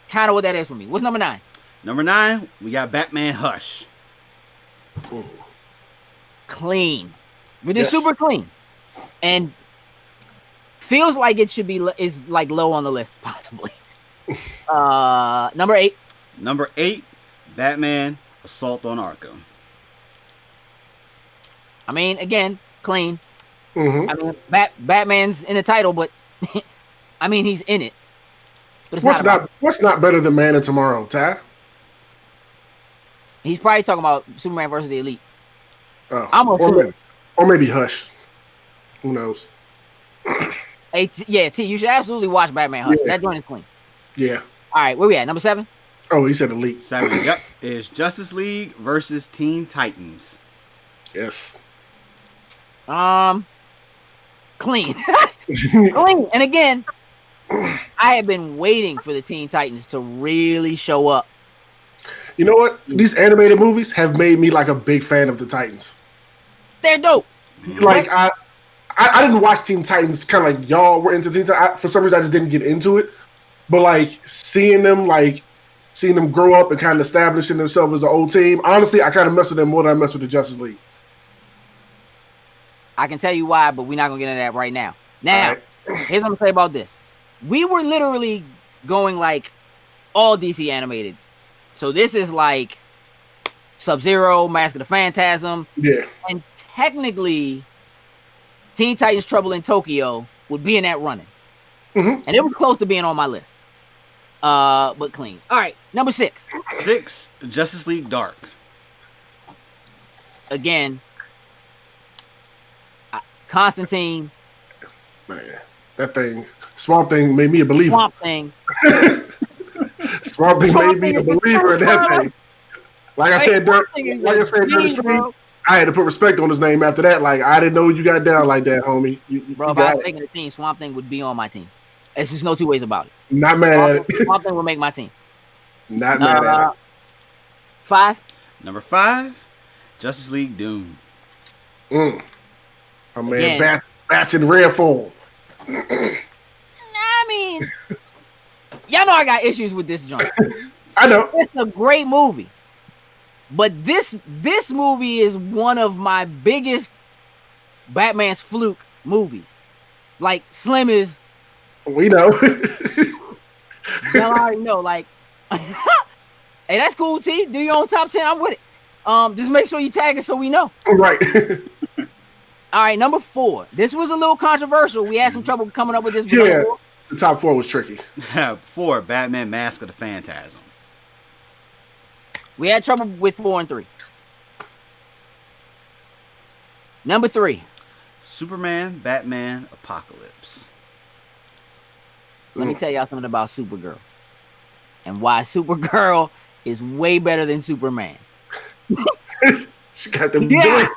kind of what that is for me. What's number 9? Number 9, we got Batman Hush. Clean. We did Yes. super clean. And feels like it should be is like low on the list, possibly. Number 8. Number 8, Batman Assault on Arkham. I mean, again, clean. Mm-hmm. I mean, Batman's in the title, but I mean, he's in it. But it's What's not better than Man of Tomorrow, Ty? He's probably talking about Superman versus the Elite. Oh, I'm assuming. or maybe Hush. Who knows? Hey, T, you should absolutely watch Batman Hush. Yeah. That joint is clean. Yeah. All right, where we at? Number 7? Oh, he said Elite. 7, yep, is Justice League versus Teen Titans. Yes. Clean. Clean. And again, I have been waiting for the Teen Titans to really show up. You know what? These animated movies have made me like a big fan of the Titans. They're dope. Like I didn't watch Teen Titans kind of like y'all were into Teen Titans. For some reason, I just didn't get into it. But like seeing them grow up and kind of establishing themselves as an old team. Honestly, I kind of mess with them more than I mess with the Justice League. I can tell you why, but we're not gonna get into that right now. Now, here's what I'm gonna say about this. We were literally going like all DC animated. So this is like Sub-Zero, Mask of the Phantasm. Yeah. And technically, Teen Titans Trouble in Tokyo would be in that running. Mm-hmm. And it was close to being on my list. But clean. All right, number 6. 6, Justice League Dark. Again, Constantine. Man, that thing, Swamp Thing made me a believer. Swamp Thing. Swamp Thing made me a believer in that thing. Like I said during the stream, I had to put respect on his name after that. Like, I didn't know you got down like that, homie. Bro, if I was taking the team, Swamp Thing would be on my team. There's just no two ways about it. Not mad at it. Swamp Thing will make my team. Not mad at it. 5. Number 5, Justice League Doom. Oh man, bats in rare form. I mean, y'all know I got issues with this joint. I know. It's a great movie. But this movie is one of my biggest Batman's fluke movies. Like, Slim is... We know. Y'all already know. Like, hey, that's cool, T. Do your own top 10. I'm with it. Just make sure you tag it so we know. Right. All right, number 4. This was a little controversial. We had some trouble coming up with this. Yeah, the top 4 was tricky. 4, Batman Mask of the Phantasm. We had trouble with 4 and 3. Number 3. Superman, Batman, Apocalypse. Let me tell y'all something about Supergirl. And why Supergirl is way better than Superman. She got them joints.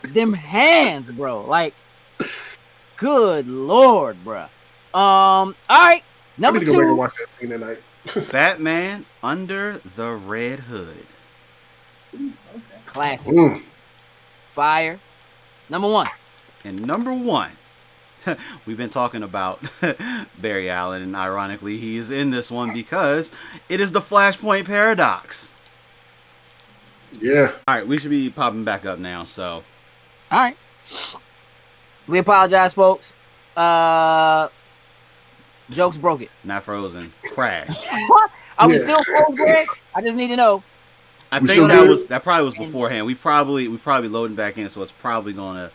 Them hands, bro. Like, good Lord, bro. All right. Number 2. I need to go back and watch that scene tonight. Batman Under the Red Hood. Okay. Classic. Fire. Number 1. And number 1, we've been talking about Barry Allen, and ironically, he is in this one because it is the Flashpoint Paradox. Yeah. All right, we should be popping back up now, so. All right. We apologize, folks. Jokes broke it. Not frozen. Crash. Are we still frozen, Greg? I just need to know. I think that probably was beforehand. We probably loading back in, so it's probably gonna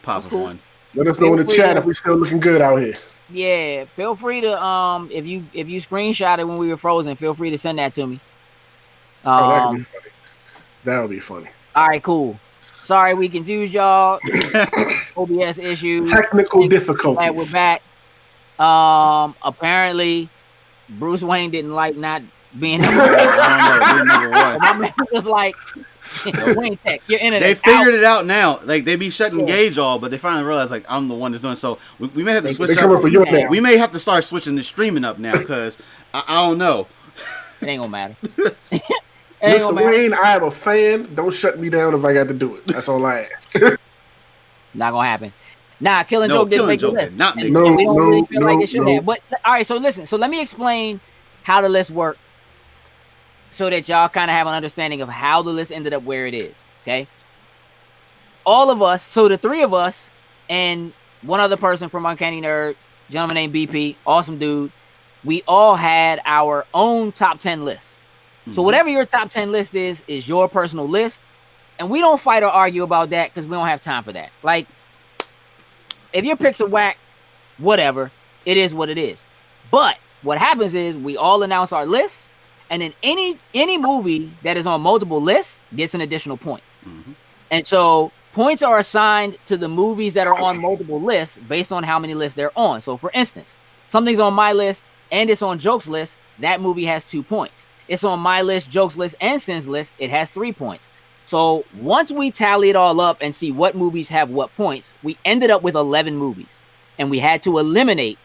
pop up one. Let us know in the chat if we still looking good out here. Yeah, feel free to if you screenshot it when we were frozen, feel free to send that to me. That would be funny. That would be funny. All right, cool. Sorry we confused y'all. OBS issues. Technical difficulties. Glad we're back. Apparently, Bruce Wayne didn't like not being number 1. My man was like, Wayne Tech, your internet. They figured it out now. Like, they be shutting Gage off, but they finally realized, like, I'm the one that's doing it. So we may have to switch up. We may have to start switching the streaming up now because I don't know. It ain't gonna matter. Mr. Wayne, I am a fan. Don't shut me down if I got to do it. That's all I ask. Not gonna happen. Nah, Killing Joke didn't make the list. Not me. We don't really feel like it should have. But all right, so listen. So let me explain how the list worked, so that y'all kind of have an understanding of how the list ended up where it is. Okay. All of us, so the 3 of us, and one other person from Uncanny Nerd, gentleman named BP, awesome dude. We all had our own top 10 list. So whatever your top 10 list is your personal list. And we don't fight or argue about that because we don't have time for that. Like, if your picks are whack, whatever, it is what it is. But what happens is we all announce our lists, and then any movie that is on multiple lists gets an additional point. And so points are assigned to the movies that are on multiple lists based on how many lists they're on. So for instance, something's on my list and it's on Joke's list, that movie has 2 points. It's on my list, Joke's list, and Sin's list, it has 3 points. So once we tally it all up and see what movies have what points, we ended up with 11 movies. And we had to eliminate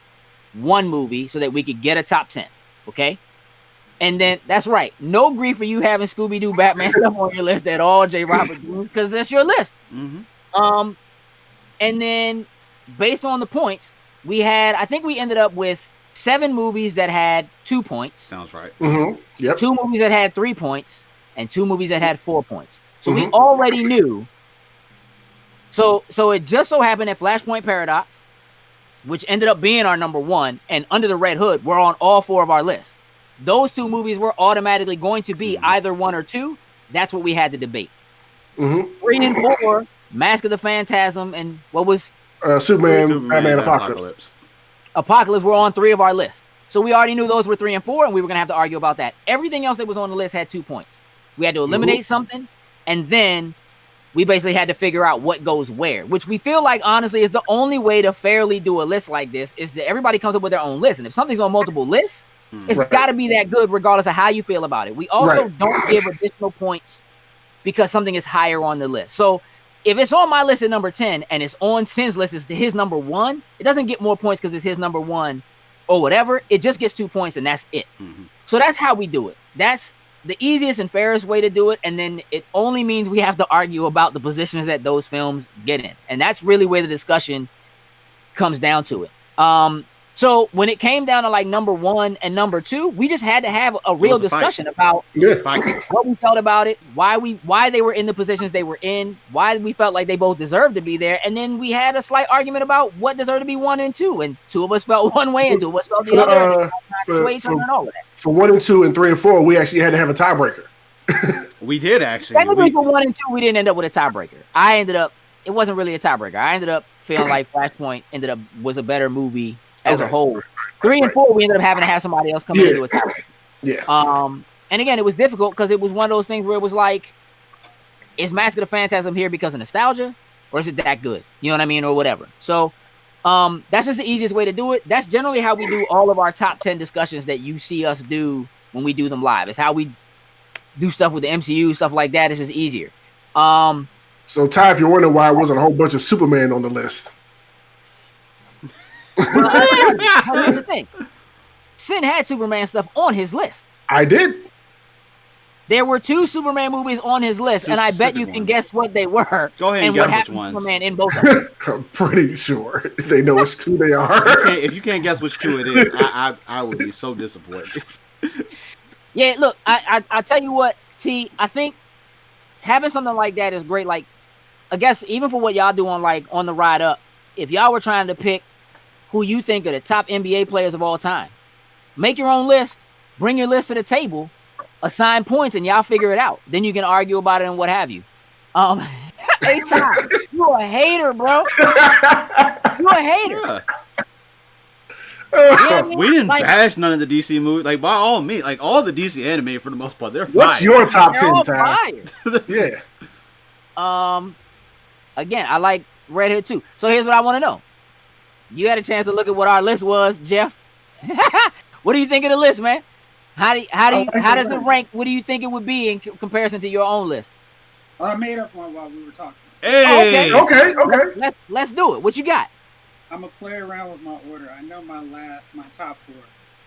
1 movie so that we could get a top 10. Okay? And then, that's right. No grief for you having Scooby-Doo Batman stuff on your list at all, J. Robert, because that's your list. And then, based on the points, I think we ended up with 7 movies that had 2 points. Sounds right. Yep. 2 movies that had 3 points, and 2 movies that had 4 points. So we already knew. So it just so happened that Flashpoint Paradox, which ended up being our number 1, and Under the Red Hood were on all 4 of our lists. Those 2 movies were automatically going to be either 1 or 2. That's what we had to debate. 3 and 4, Mask of the Phantasm, and what was Superman, Batman, Apocalypse. Apocalypse were on 3 of our lists. So we already knew those were 3 and 4, and we were going to have to argue about that. Everything else that was on the list had 2 points. We had to eliminate something, and then we basically had to figure out what goes where, which we feel like, honestly, is the only way to fairly do a list like this, is that everybody comes up with their own list. And if something's on multiple lists, it's got to be that good regardless of how you feel about it. We also don't give additional points because something is higher on the list. So if it's on my list at number 10 and it's on Sin's list as his number 1, it doesn't get more points because it's his number 1 or whatever. It just gets 2 points and that's it. So that's how we do it. That's the easiest and fairest way to do it. And then it only means we have to argue about the positions that those films get in. And that's really where the discussion comes down to it. So when it came down to like number 1 and number 2, we just had to have a real discussion about what we felt about it, why they were in the positions they were in, why we felt like they both deserved to be there, and then we had a slight argument about what deserved to be 1 and 2, and 2 of us felt one way and 2 of us felt the other. And all of that. For 1 and 2 and 3 and 4, we actually had to have a tiebreaker. We did actually. Technically, for 1 and 2, we didn't end up with a tiebreaker. It wasn't really a tiebreaker. I ended up feeling like Flashpoint was a better movie as a whole. 3 and 4, we ended up having to have somebody else come in and do a tiebreaker. And again, it was difficult because it was one of those things where it was like, is Mask of the Phantasm here because of nostalgia, or is it that good? You know what I mean, or whatever. So that's just the easiest way to do it. That's generally how we do all of our top 10 discussions that you see us do when we do them live. It's how we do stuff with the MCU, stuff like that. It's just easier. So, Ty, if you're wondering why there wasn't a whole bunch of Superman on the list. Well, here's the thing. Sin had Superman stuff on his list. I did. There were 2 Superman movies on his list, and I bet you can guess what they were. Go ahead and guess which ones. Superman in both of them. I'm pretty sure they know which 2 they are. If you can't guess which 2 it is, I would be so disappointed. Yeah, look, I tell you what, T, I think having something like that is great. Like, I guess even for what y'all do on the ride up, if y'all were trying to pick who you think are the top NBA players of all time, make your own list, bring your list to the table, assign points, and y'all figure it out. Then you can argue about it and what have you. Hey, Ty, you a hater, bro. You a hater. Yeah, we didn't bash none of the DC movies. Like, by all means, like all the DC anime for the most part, they're fire. What's your top 10, Ty? Yeah. Again, I like Red Hood too. So here's what I want to know. You had a chance to look at what our list was, Jeff. What do you think of the list, man? How does it rank? What do you think it would be in comparison to your own list? I made up one while we were talking. Hey, okay. Let's do it. What you got? I'm gonna play around with my order. I know my top 4,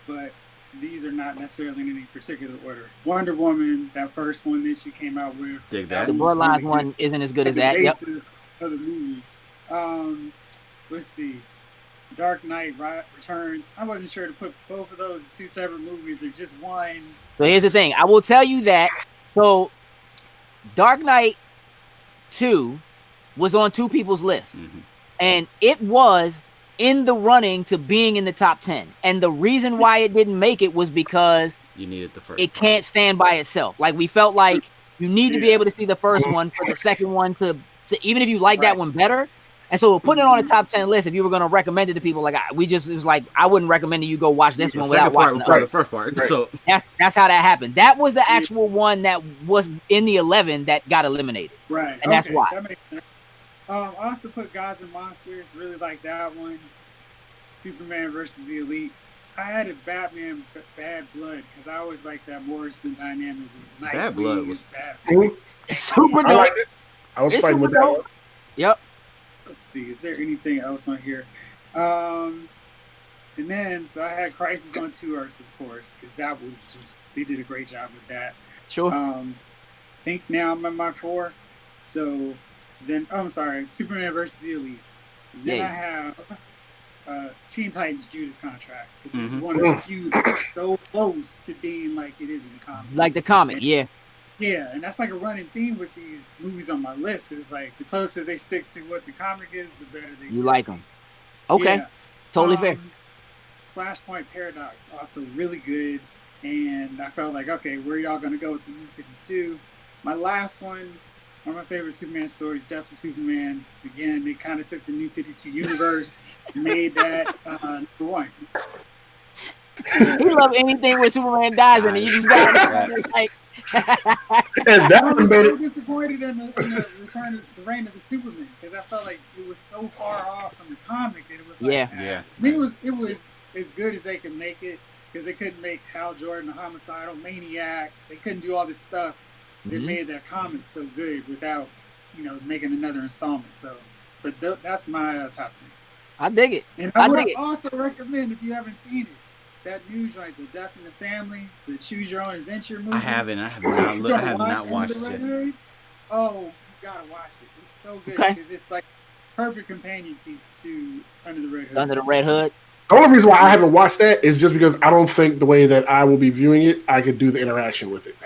but these are not necessarily in any particular order. Wonder Woman, that first one that she came out with. Dig that. The Bloodlines one isn't as good as that. Yep. Of the movie. Let's see. Dark Knight Returns. I wasn't sure to put both of those as 2 separate movies or just one. So here's the thing. I will tell you that. So Dark Knight 2 was on 2 people's lists. and it was in the running to being in the top 10. And the reason why it didn't make it was because You needed the first. it can't stand by itself. Like, we felt like you need to be able to see the first one for the second one to even if you like that one better. And so we're putting it on a top 10 list. If you were going to recommend it to people, like, it was like, I wouldn't recommend you go watch this one without watching the first part. Right. So that's how that happened. That was the actual one that was in the 11 that got eliminated. Right. And that's why. That makes sense. I also put Gods and Monsters. Really like that one. Superman versus the Elite. I had a Batman Bad Blood because I always like that Morrison dynamic. Bad Blood was bad. Super I dope. liked it. I was fighting with that one. Yep. Let's see. Is there anything else on here? And then, so I had Crisis on Two Earths, of course, because that was just, they did a great job with that. Sure. Think now I'm at my 4. So then, I'm sorry, Superman versus the Elite. Then I have Teen Titans Judas Contract, because this is one of the few that's so close to being like it is in the comic. Like the comic, yeah. Yeah, and that's like a running theme with these movies on my list. It's like the closer they stick to what the comic is, the better they. You like them? Okay, yeah. Totally fair. Flashpoint Paradox also really good, and I felt like, okay, where are y'all gonna go with the New 52? My last one of my favorite Superman stories, Death of Superman. Again, they kind of took the New 52 universe and made that number 1. You love anything where Superman dies in it. You just got like. And that I one was made so it. disappointed in the Return of the Reign of the Superman because I felt like it was so far off from the comic that it was like, Yeah. I mean, it was as good as they could make it because they couldn't make Hal Jordan a homicidal maniac. They couldn't do all this stuff that made that comic so good without, making another installment. So, but that's my top 10. I dig it. And I would also recommend, if you haven't seen it, that news, right? The Death in the Family, the Choose Your Own Adventure movie. I have not watched it yet. Oh, you gotta watch it. It's so good because it's like perfect companion piece to Under the Red Hood. Under the Red Hood. The only reason why I haven't watched that is just because I don't think the way that I will be viewing it, I could do the interaction with it.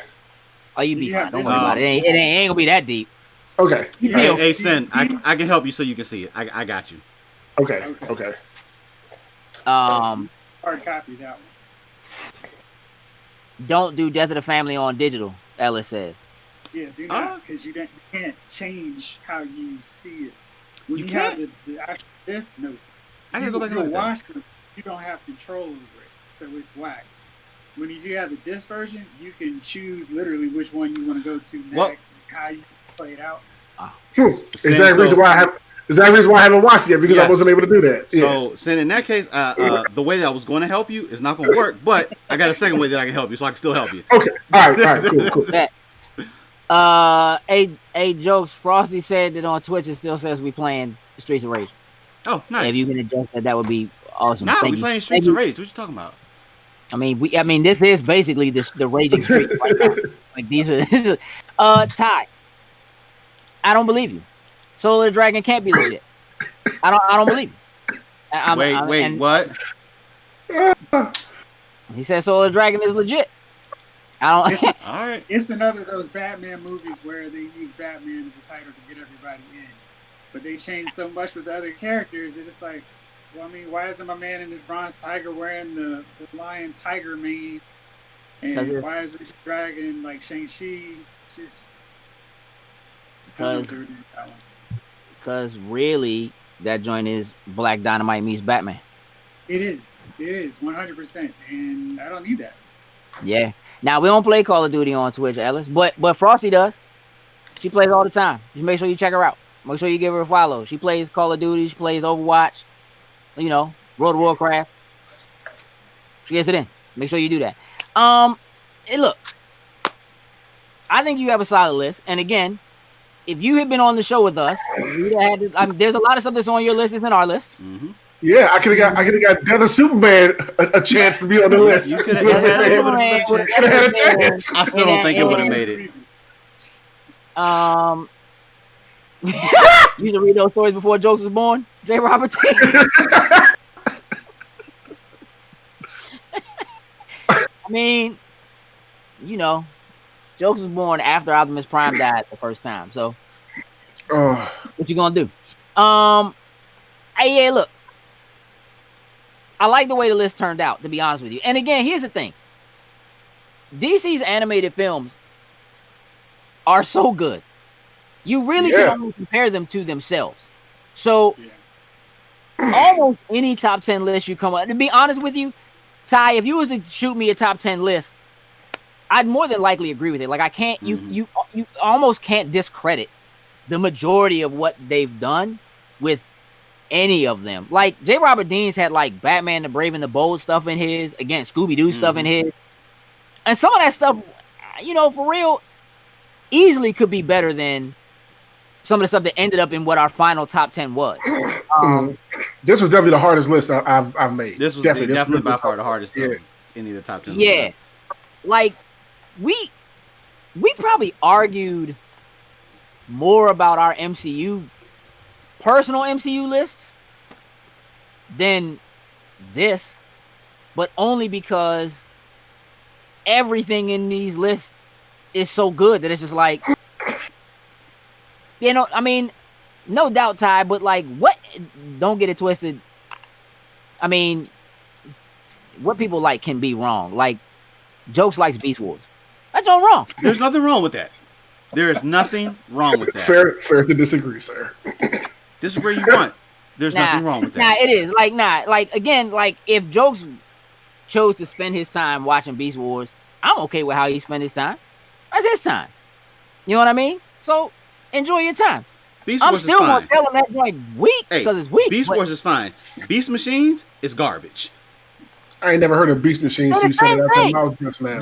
Oh, you'd be fine. Don't worry about it. It ain't gonna be that deep. Okay. Hey, Sin, I can help you so you can see it. I got you. Okay. Hard copy that one. Don't do Death of the Family on digital, Ellis says. Yeah, do not, because you can't change how you see it. When you can't? have the actual disc note, I gotta go back and look at that. watch them, you don't have control over it, so it's whack. When you have the disc version, you can choose literally which one you want to go to next and how you play it out. Is that the reason why I haven't watched it yet? Because I wasn't able to do that. So, Sin, in that case, the way that I was going to help you is not going to work, but I got a second way that I can help you, so I can still help you. Okay. All right. Cool. A Jokes, Frosty said that on Twitch it still says we playing Streets of Rage. Oh, nice. If you can adjust that would be awesome. Nah, we playing Streets of Rage. What you talking about? I mean, this is basically the Raging Street right now. Like this is Ty. I don't believe you. Soul of the Dragon can't be legit. I don't believe you. Wait, what? He said Soul of the Dragon is legit. I don't. All right. It's another of those Batman movies where they use Batman as a title to get everybody in, but they change so much with the other characters. They're just like, well, I mean, why isn't my man in this bronze tiger wearing the lion tiger mane? And why is Richard Dragon like Shang-Chi? Just because really that joint is Black Dynamite meets Batman. It is 100%, and I don't need that. Yeah. Now we don't play Call of Duty on Twitch, Ellis, but Frosty does. She plays all the time. Just make sure you check her out. Make sure you give her a follow. She plays Call of Duty. She plays Overwatch. World of Warcraft. She gets it in. Make sure you do that. Look, I think you have a solid list. And again, if you had been on the show with us, there's a lot of stuff that's on your list that's in our list. Mm-hmm. Yeah, I could have got Death of Superman a chance to be on the list. You could have had a chance. I still don't think it would have made it. You used to read those stories before Jokes was born, J. Robert. I mean, Jokes was born after Optimus Prime died the first time. So, what you gonna do? Yeah, look, I like the way the list turned out, to be honest with you. And again, here's the thing. DC's animated films are so good. You really can only compare them to themselves. So almost any top 10 list you come up, to be honest with you, Ty, if you was to shoot me a top 10 list, I'd more than likely agree with it. Like I can't, you almost can't discredit the majority of what they've done with any of them. Like J. Robert Dean's had like Batman the Brave and the Bold stuff in his, again, Scooby-Doo stuff in his. And some of that stuff, you know, for real, easily could be better than some of the stuff that ended up in what our final top 10 was. This was definitely the hardest list I've made. This was definitely by far the hardest of any of the top 10. Yeah. Like, we probably argued more about our personal MCU lists than this, but only because everything in these lists is so good that it's just like, you know, I mean, no doubt, Ty, but like, what? Don't get it twisted. I mean, what people like can be wrong. Like, Jokes likes Beast Wars. That's all wrong. There's nothing wrong with that. There is nothing wrong with that. Fair to disagree, sir. This is where you want. There's nothing wrong with that. Nah, it is. Like, again, like, if Jokes chose to spend his time watching Beast Wars, I'm okay with how he spent his time. That's his time. You know what I mean? So, enjoy your time. Beast Wars I'm still going to tell him that's like weak because it's weak. Beast Wars is fine. Beast Machines is garbage. I ain't never heard of Beast Machines. You said that to mouth just now.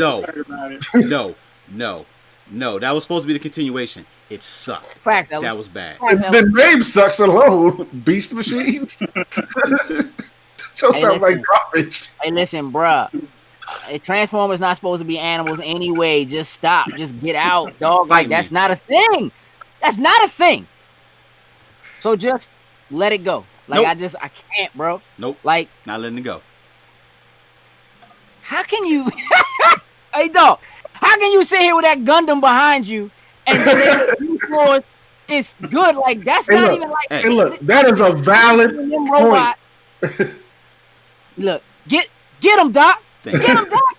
No. That was supposed to be the continuation. It sucked. Fact, that was bad. The name sucks alone. Beast Machines. Sounds like garbage. Hey, listen, bruh. Transformers not supposed to be animals anyway. Just stop. Just get out, dog. Like, that's not a thing. That's not a thing. So just let it go. Like, nope. I can't, bro. Nope. Like, not letting it go. How can you, hey, dog, how can you sit here with that Gundam behind you and say Beast Wars is good? Like, that's not even like. Hey, look, that is a valid robot. Look, get him, Doc. Get him, Doc.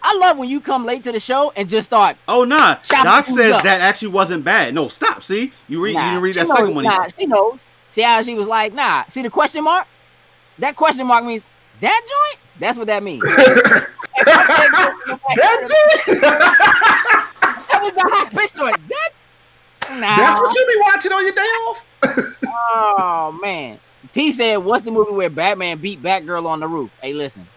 I love when you come late to the show and just start. Oh, nah. Doc says that actually wasn't bad. No, stop. See? You didn't read that second one. Nah, she knows. See how she was like, nah. See the question mark? That question mark means that joint? That's what that means. That joint? That was the high pitch joint. That's what you be watching on your day off? Oh, man. T said, what's the movie where Batman beat Batgirl on the roof? Hey, listen.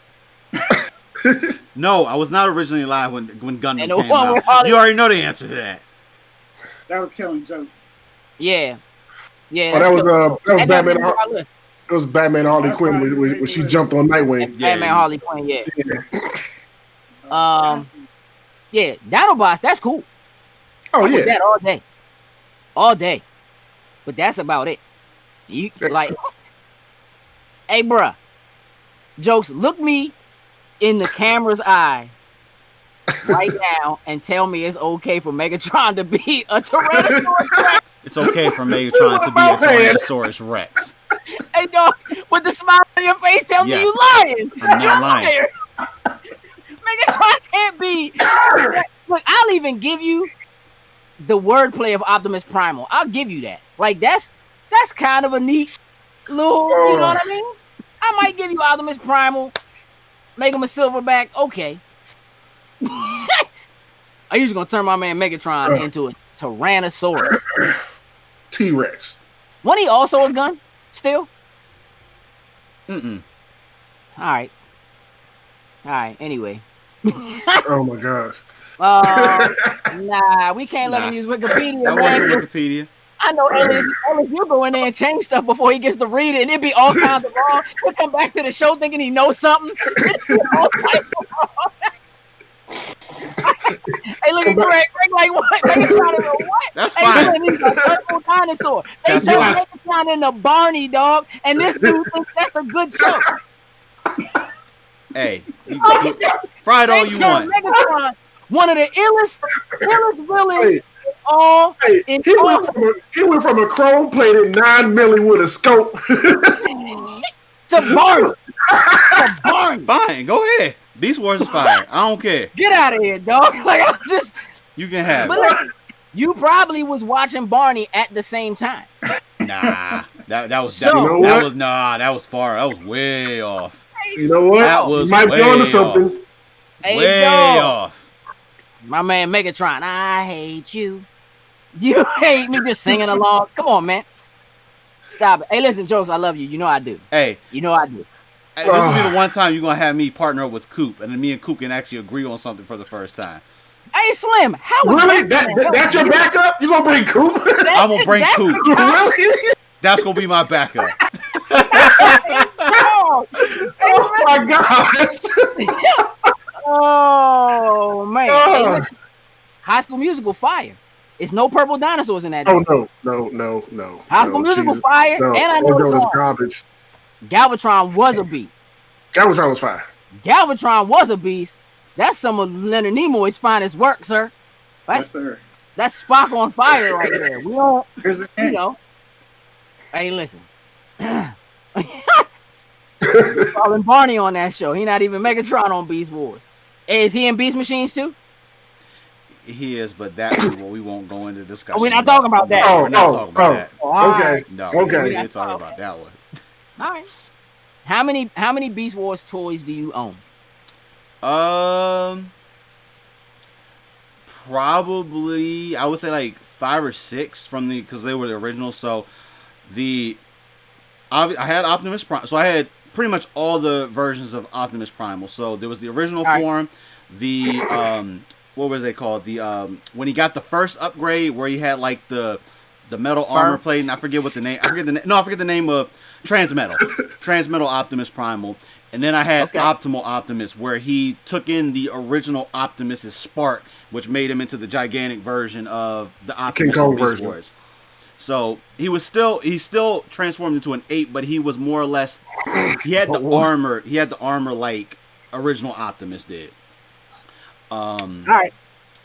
No, I was not originally alive when Gundam came out. You already know the answer to that. That was Killing Joke. Yeah. That was Batman. It was Batman and Harley Quinn when she jumped on Nightwing. Batman Harley Quinn, yeah. Dinobots, that's cool. Oh, yeah. That all day. But that's about it. You like, hey, bruh. Jokes, look me in the camera's eye right now and tell me it's okay for Megatron to be a Tyrannosaurus Rex. It's okay for Megatron to be a Tyrannosaurus Rex. Hey, dog, with the smile on your face telling me you lying. I'm not lying. Megatron can't be. Look, I'll even give you the wordplay of Optimus Primal. I'll give you that. Like, that's kind of a neat little, you know what I mean? I might give you Optimus Primal, make him a silverback. Okay. I usually gonna turn my man Megatron into a Tyrannosaurus. T-Rex. Wasn't he also a gun? Still? Mm-mm. All right. Anyway. Oh my gosh. Nah, we can't let him use Wikipedia. That wasn't Wikipedia. I know Ellis, you go in there and change stuff before he gets to read it, and it'd be all kinds of wrong. He'll come back to the show thinking he knows something. All types of wrong. Hey, look at Greg. Greg, like, what? Megatron in the what? That's fine. Hey, he's a purple dinosaur. They tell Megatron in the Barney, dog, and this dude thinks that's a good show. Hey, fry it all you want. Megatron, one of the illest villains. He went from a chrome plated 9mm with a scope To Barney. To Barney. Fine, go ahead. Beast Wars is fire. I don't care. Get out of here, dog. Like I'm just. You can have But it. listen, you probably was watching Barney at the same time. Nah, that was So- that was far. That was way off. You know what? That was you might be way onto something. off. Hey, Way dog. off. My man Megatron, I hate you. You hate me just singing along. Come on, man. Stop it. Hey, listen, Jokes, I love you. You know I do. Hey, You know I do. this will be the one time you're gonna have me partner up with Coop, and then me and Coop can actually agree on something for the first time. Hey, Slim, how is Really? That's your backup? You gonna bring Coop? I'm gonna bring Coop. Really? That's gonna be my backup. Oh, Oh my gosh! oh man. Oh. Hey, listen, High School Musical fire. It's no purple dinosaurs in that. Oh joint. no! High School Musical Jesus. fire, No, and I know that the was song. garbage. Galvatron was a beast. Galvatron was fine. Galvatron was a beast. That's some of Leonard Nimoy's finest work, sir. Yes, sir. That's Spock on fire right there. We don't, Here's the you thing. know. Hey, listen. Calling Barney on that show. He not even Megatron on Beast Wars. Hey, is he in Beast Machines too? He is, but that we won't go into discussion. We're not talking about that. No, we're not talking about that. All Okay. right. No, Okay. we ain't talking about that one. All right. How many Beast Wars toys do you own? Probably I would say like 5 or 6 from because they were the original. So I had Optimus Prime. So I had pretty much all the versions of Optimus Primal. So there was the original All right. form, the what was they called? The when he got the first upgrade where he had like the metal armor plate, and I forget what the name. I forget the name of Transmetal Optimus Primal. And then I had Optimal Optimus, where he took in the original Optimus's spark, which made him into the gigantic version of the Optimus King Kong Beast version. Wars. So he still transformed into an ape, but he was more or less he had the armor. He had the armor like original Optimus did. All right.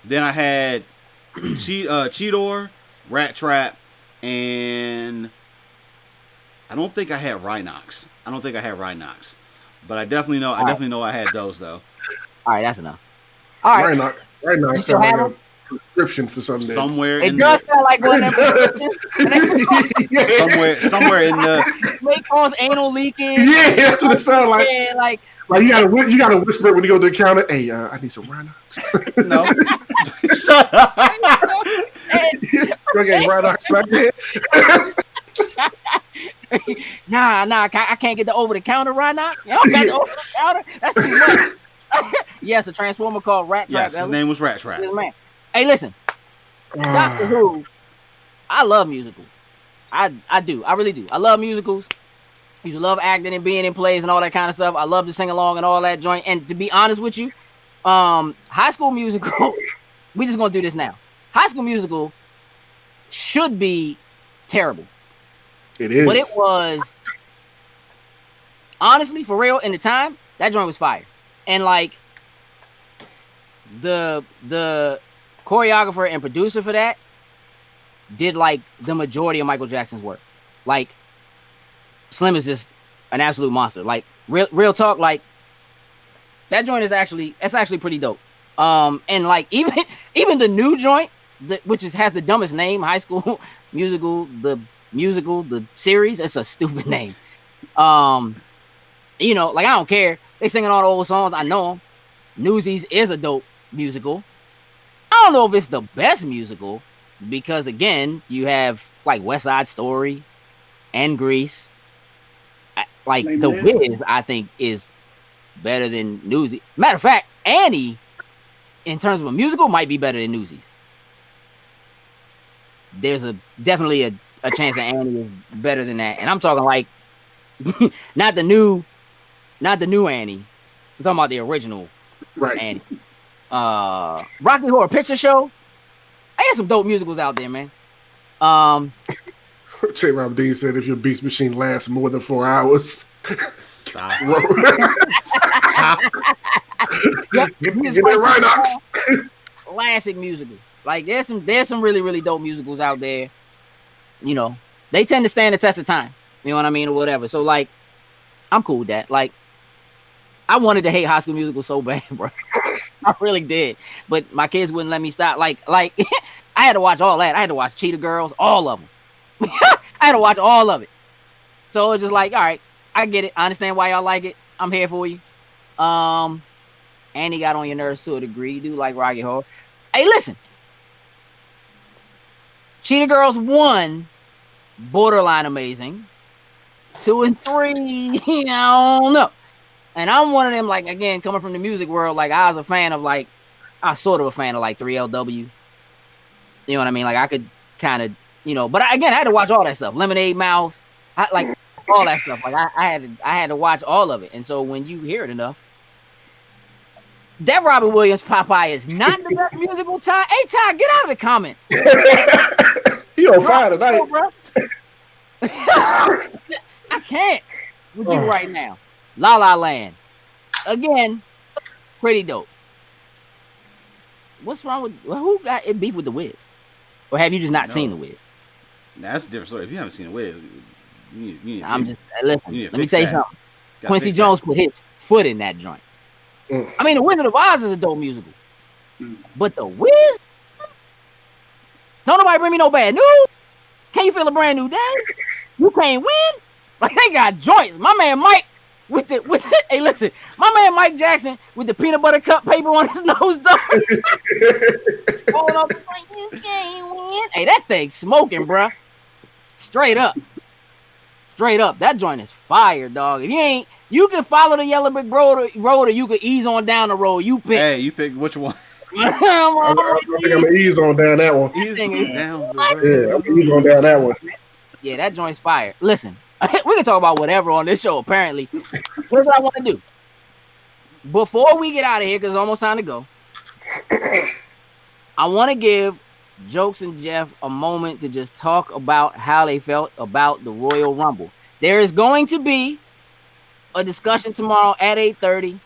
Then I had Cheetor, Rat Trap, and I don't think I had Rhinox. But I definitely know I had those though. All right, that's enough. All right. Right now, You it's still like have a them? prescription for something. Somewhere It in does the sound like one of them. Yeah. somewhere in the May cause anal leakage. Yeah, that's what it sounds like. Yeah, like Like you gotta whisper it when you go to the counter. Hey, I need some Rhinox. no. Shut up. Okay, Rhinox back there. nah, I can't get the over the counter Rhinox. You don't got the over the counter. That's too much. Yes, a transformer called Rat Trap. Yes, his name was Rat Trap. Man. Hey, listen, Doctor Who. I love musicals. I do. I really do. I love musicals. I used to love acting and being in plays and all that kind of stuff. I love to sing along and all that joint. And to be honest with you, High School Musical. We just gonna do this now. High School Musical should be terrible. It is. But it was, honestly, for real, in the time, that joint was fire. And like the choreographer and producer for that did like the majority of Michael Jackson's work. Like Slim is just an absolute monster. Like real talk, like that joint is actually pretty dope. And like even the new joint, which has the dumbest name, High School Musical, the series, it's a stupid name. You know, like I don't care. They singing all the old songs. I know them. Newsies is a dope musical. I don't know if it's the best musical because again, you have like West Side Story and Grease. Like The Wiz, I think is better than Newsies. Matter of fact, Annie, in terms of a musical, might be better than Newsies. There's definitely a chance that Annie is better than that. And I'm talking like not the new Annie. I'm talking about the original Annie. Rocky Horror Picture Show. I had some dope musicals out there, man. Trey Rob Dean said if your Beast Machine lasts more than 4 hours. Stop. Stop. Get that Rhinox. Classic musical. Like there's some really, really dope musicals out there. You know, they tend to stand the test of time. You know what I mean, or whatever. So like, I'm cool with that. Like, I wanted to hate High School Musical so bad, bro. I really did, but my kids wouldn't let me stop. Like I had to watch all that. I had to watch Cheetah Girls, all of them. I had to watch all of it. So it's just like, all right, I get it. I understand why y'all like it. I'm here for you. And he got on your nerves to a degree. You do like Rocky Horror. Hey, listen. Cheetah Girls 1, borderline amazing. 2 and 3, I don't know. And I'm one of them, like, again, coming from the music world, like, I was a fan of, like, I was sort of a fan of, like, 3LW. You know what I mean? Like, I could kind of, you know, but again, I had to watch all that stuff. Lemonade Mouth, like, all that stuff. Like, I had to watch all of it. And so when you hear it enough, that Robin Williams Popeye is not the best musical. Ty, hey, Ty, get out of the comments. He on fire tonight. I can't with you right now. La La Land. Again, pretty dope. What's wrong with who got it beef with the Wiz? Or have you just not seen the Wiz? That's a different story. If you haven't seen the Wiz, you need to I'm just listen. Let me tell you something. Gotta Quincy fix Jones that. put his foot in that joint. I mean, The Wizard of Oz is a dope musical, but the Wiz. Don't nobody bring me no bad news. Can you feel a brand new day? You can't win. Like, they got joints. My man Mike with hey, listen, my man Mike Jackson with the peanut butter cup paper on his nose, dog. You can't win. Hey, that thing smoking, bruh. Straight up. That joint is fire, dog. If you ain't, you can follow the yellow brick road or you can ease on down the road. You pick. Hey, you pick which one? I'm gonna ease on down that one. Ease down. Yeah, I'm ease on down that one. Yeah, that joint's fire. Listen, we can talk about whatever on this show, apparently. Here's what I want to do. Before we get out of here, because it's almost time to go, I want to give Jokes and Jeff a moment to just talk about how they felt about the Royal Rumble. There is going to be a discussion tomorrow at 8:30.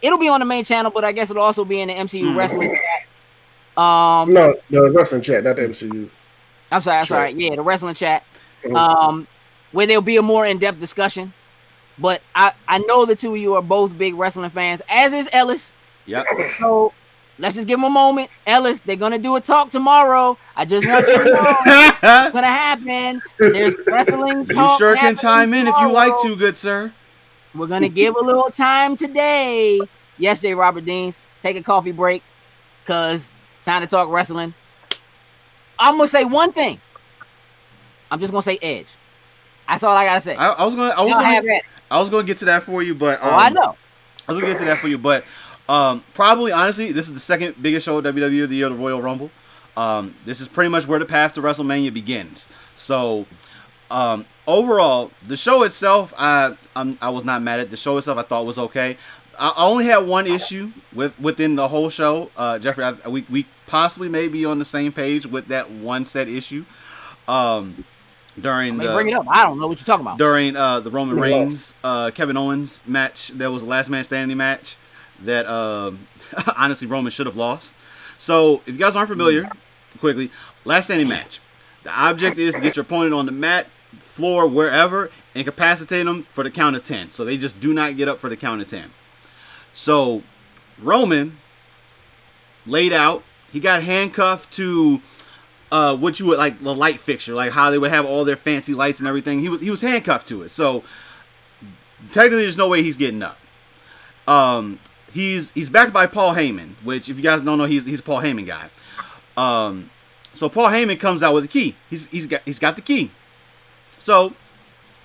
It'll be on the main channel, but I guess it'll also be in the MCU wrestling chat. No, the wrestling chat, not the MCU. I'm sorry. Yeah, the wrestling chat. Where there'll be a more in-depth discussion. But I know the two of you are both big wrestling fans, as is Ellis. Yep. So let's just give them a moment. Ellis, they're gonna do a talk tomorrow. I just want you to know what's gonna happen. There's wrestling talk. You sure can chime in if you like tomorrow. to, good sir. We're gonna give a little time today. Yes, J. Robert Deans, take a coffee break, cause time to talk wrestling. I'm gonna say one thing. I'm just gonna say Edge. That's all I gotta say. I was gonna get to that for you, but I know. I was gonna get to that for you, but probably honestly, this is the second biggest show at WWE of the year, the Royal Rumble. This is pretty much where the path to WrestleMania begins. So overall, the show itself, I was not mad at. The show itself, I thought was okay. I only had one issue within the whole show. Jeffrey, we possibly may be on the same page with that one set issue. During bring it up. I don't know what you're talking about. During the Roman Reigns Kevin Owens match, there was a last man standing match that honestly Roman should have lost. So if you guys aren't familiar, quickly, last standing match. The object is to get your opponent on the mat, floor, wherever, incapacitate them for the count of 10. So they just do not get up for the count of 10. So Roman laid out. He got handcuffed to what you would like the light fixture, like how they would have all their fancy lights and everything. He was handcuffed to it. So technically, there's no way he's getting up. He's backed by Paul Heyman, which if you guys don't know, he's a Paul Heyman guy. So Paul Heyman comes out with the key. He's got the key. So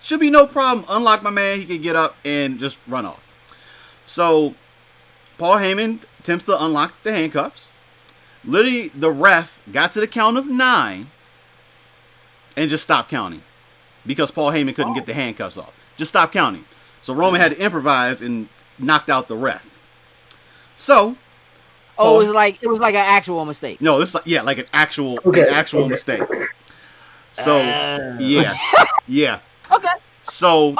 should be no problem. Unlock my man. He can get up and just run off. So Paul Heyman attempts to unlock the handcuffs. Literally, the ref got to the count of 9 and just stopped counting because Paul Heyman couldn't get the handcuffs off. Just stopped counting. So Roman had to improvise and knocked out the ref. So, it was like an actual mistake. No, this like an actual mistake. So yeah. Okay. So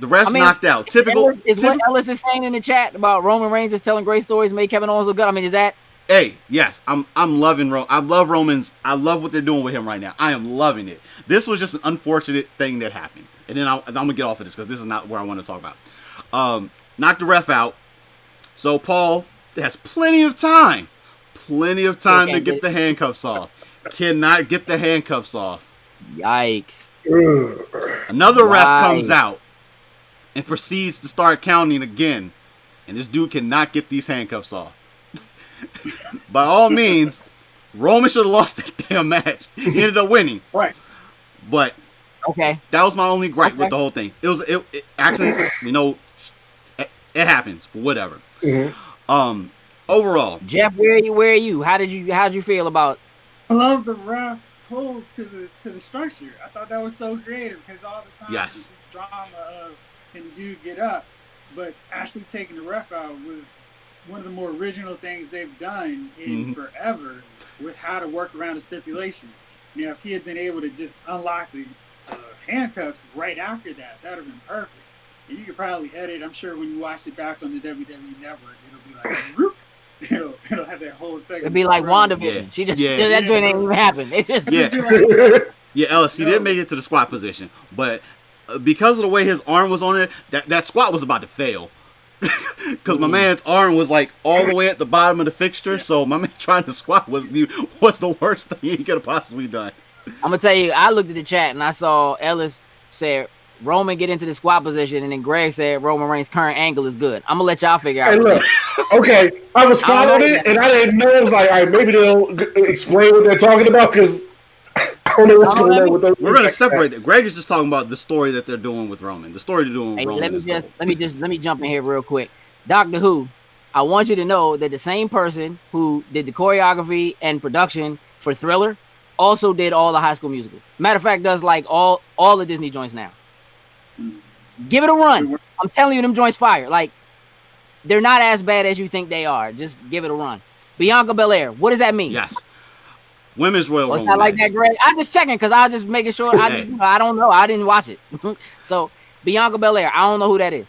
the ref's knocked out. Typical. What Ellis is saying in the chat about Roman Reigns is telling great stories, made Kevin Owens look good. I mean, is that? Hey, yes, I'm loving Roman. I love Roman's. I love what they're doing with him right now. I am loving it. This was just an unfortunate thing that happened. and then I'm gonna get off of this because this is not where I want to talk about. Knocked the ref out. So Paul has plenty of time to get the handcuffs off. Cannot get the handcuffs off. Yikes. Another ref comes out and proceeds to start counting again. And this dude cannot get these handcuffs off. By all means, Roman should have lost that damn match. He ended up winning. Right. But Okay. that was my only gripe with the whole thing. It accidents, it happens, but whatever. Mm-hmm. Overall, Jeff, where are you? How'd you feel about? I love the ref pulled to the structure. I thought that was so creative because all the time Yes. this drama of can the dude get up, but actually taking the ref out was one of the more original things they've done in forever with how to work around a stipulation. Now, if he had been able to just unlock the handcuffs right after that, that would have been perfect. And you could probably edit. I'm sure when you watch it back on the WWE Network, it'll be like, whoop. It'll have that whole segment. It'd be like WandaVision. Yeah. She just Yeah. that joint ain't even happen. It just yeah, Ellis, he did make it to the squat position, but because of the way his arm was on it, that squat was about to fail. Because my man's arm was like all the way at the bottom of the fixture, so my man trying to squat was the worst thing he could have possibly done. I'm gonna tell you, I looked at the chat and I saw Ellis said Roman get into the squat position, and then Greg said Roman Reigns' current angle is good. I'm gonna let y'all figure out. Hey, look. Okay, I was following it, and I didn't know. It was like, all right, maybe they'll explain what they're talking about because I don't know what's going on with those. We're gonna separate it. Greg is just talking about the story that they're doing with Roman. The story they're doing with Hey, Roman. let me jump in here real quick. Doctor Who, I want you to know that the same person who did the choreography and production for Thriller also did all the High School Musicals. Matter of fact, does like all the Disney joints now. Give it a run. I'm telling you, them joints fire. Like, they're not as bad as you think they are. Just give it a run. Bianca Belair, what does that mean? Yes. Women's Royal Rumble. It's not like that, Greg. I'm just checking because I was just making sure. I don't know. I didn't watch it. So, Bianca Belair, I don't know who that is.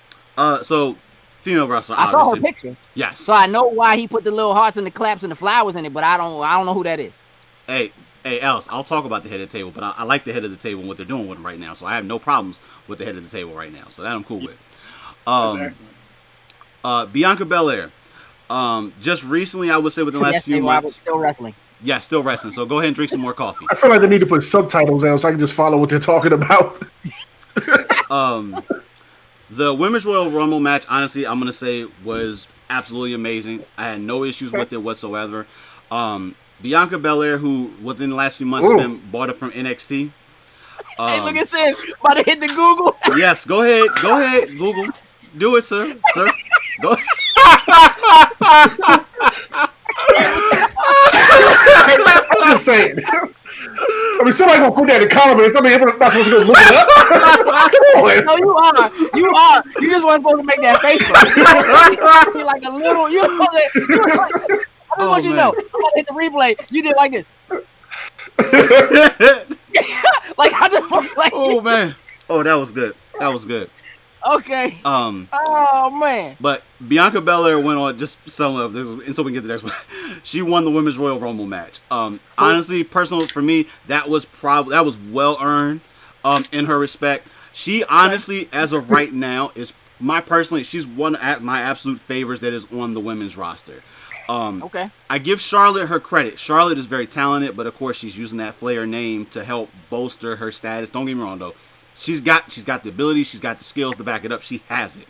So, female wrestler, I saw her picture. Yes. So I know why he put the little hearts and the claps and the flowers in it, but I don't know who that is. Hey, Alice, I'll talk about the head of the table, but I like the head of the table and what they're doing with him right now. So I have no problems with the head of the table right now. So that I'm cool with. That's excellent. Bianca Belair. Just recently, I would say within the last few months. Still wrestling. Yeah, still wrestling. So go ahead and drink some more coffee. I feel like they need to put subtitles out so I can just follow what they're talking about. The Women's Royal Rumble match, honestly, I'm going to say was absolutely amazing. I had no issues with it whatsoever. Bianca Belair, who within the last few months has been bought up from NXT. Hey, look at this. About to hit the Google. Yes, go ahead, Google. Do it, sir. Go ahead. I'm just saying. I mean, somebody gonna put that in the comments. I mean, everyone's not supposed to go look it up. Come on. No, you are. You just weren't supposed to make that face. You're like a little. I just want you to know. I'm gonna hit the replay. You did like this. Like I just want like. Oh man. Oh, that was good. Okay. Oh man. But Bianca Belair went on just some of this until we get to the next one. She won the Women's Royal Rumble match. Honestly, personally for me, that was well earned. In her respect, she honestly, as of right now, she's one of my absolute favorites that is on the women's roster. Okay. I give Charlotte her credit. Charlotte is very talented, but of course she's using that Flair name to help bolster her status. Don't get me wrong though. She's got the ability, she's got the skills to back it up. She has it.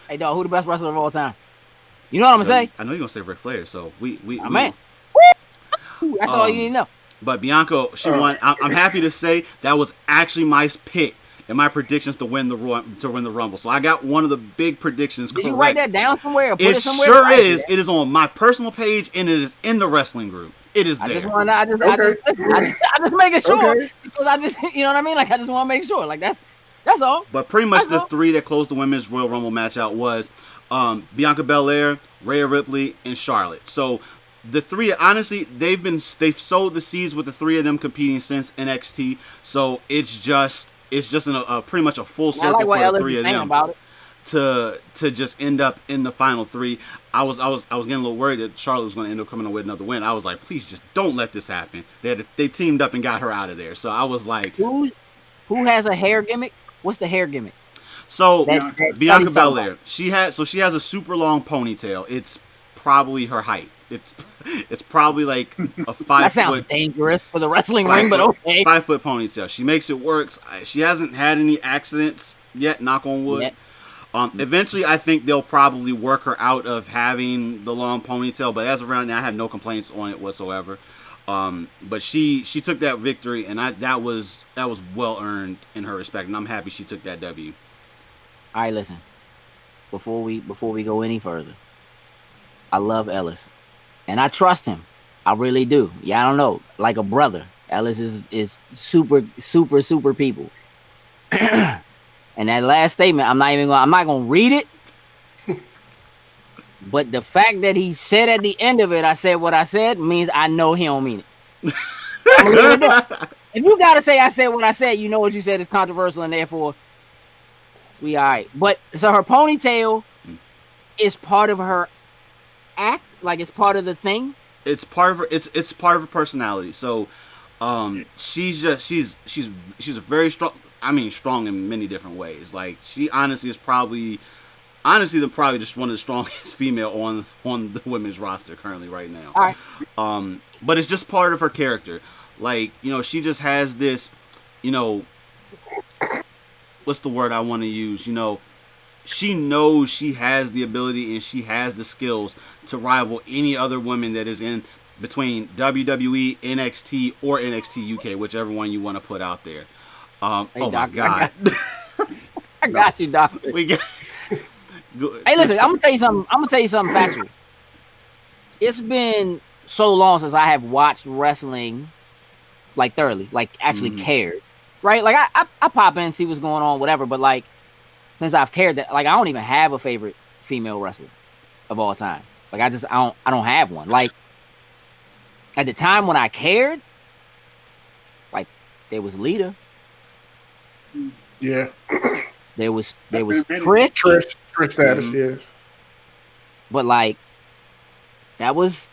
Hey dog, who the best wrestler of all time? You know what I'm gonna say? I know you're gonna say Ric Flair, so man. That's all you need to know. But Bianca, she won. I'm happy to say that was actually my pick in my predictions to win the Rumble. So I got one of the big predictions correct. Did you write that down somewhere or put it somewhere? Sure is. It is on my personal page and it is in the wrestling group. It is there. I just making sure because I just you know what I mean. Like I just want to make sure. Like that's all. But pretty much the three that closed the Women's Royal Rumble match out was Bianca Belair, Rhea Ripley, and Charlotte. So the three, honestly, they've sowed the seeds with the three of them competing since NXT. So it's just pretty much a full circle for the three of them about it. to just end up in the final three. I was getting a little worried that Charlotte was going to end up coming away with another win. I was like, please just don't let this happen. They teamed up and got her out of there. So I was like, who has a hair gimmick What's the hair gimmick? So That Bianca Belair, she has a super long ponytail. It's probably her height. It's probably like a 5 That sounds foot dangerous for the wrestling ring, but okay. 5 foot ponytail. She makes it work. She hasn't had any accidents yet. Knock on wood. Yeah. Eventually, I think they'll probably work her out of having the long ponytail. But as of right now, I have no complaints on it whatsoever. But she took that victory, and that was well earned in her respect, and I'm happy she took that W. All right, listen. Before we go any further, I love Ellis, and I trust him. I really do. Yeah, I don't know, like a brother. Ellis is super people. And that last statement, I'm not gonna read it. But the fact that he said at the end of it, I said what I said, means I know he don't mean it. If you gotta say I said what I said, you know what you said is controversial, and therefore we all right. But so her ponytail is part of her act, like it's part of the thing. It's part of her. It's part of her personality. So, she's a very strong. I mean, strong in many different ways. Like she honestly is probably just one of the strongest female on the women's roster currently right now. All right. But it's just part of her character. Like, she just has this, what's the word I want to use? She knows she has the ability and she has the skills to rival any other woman that is in between WWE, NXT, or NXT UK, whichever one you want to put out there. Hey, oh Doc, my God. I got you, doctor. We got. Hey, listen, I'm gonna tell you something factual. It's been so long since I have watched wrestling, like thoroughly, like actually cared, right? Like I pop in and see what's going on, whatever. But like since I've cared, that like I don't even have a favorite female wrestler of all time. Like I don't have one. Like at the time when I cared, like there was Lita. Yeah. There was Trish. Trish status, yeah. But like that was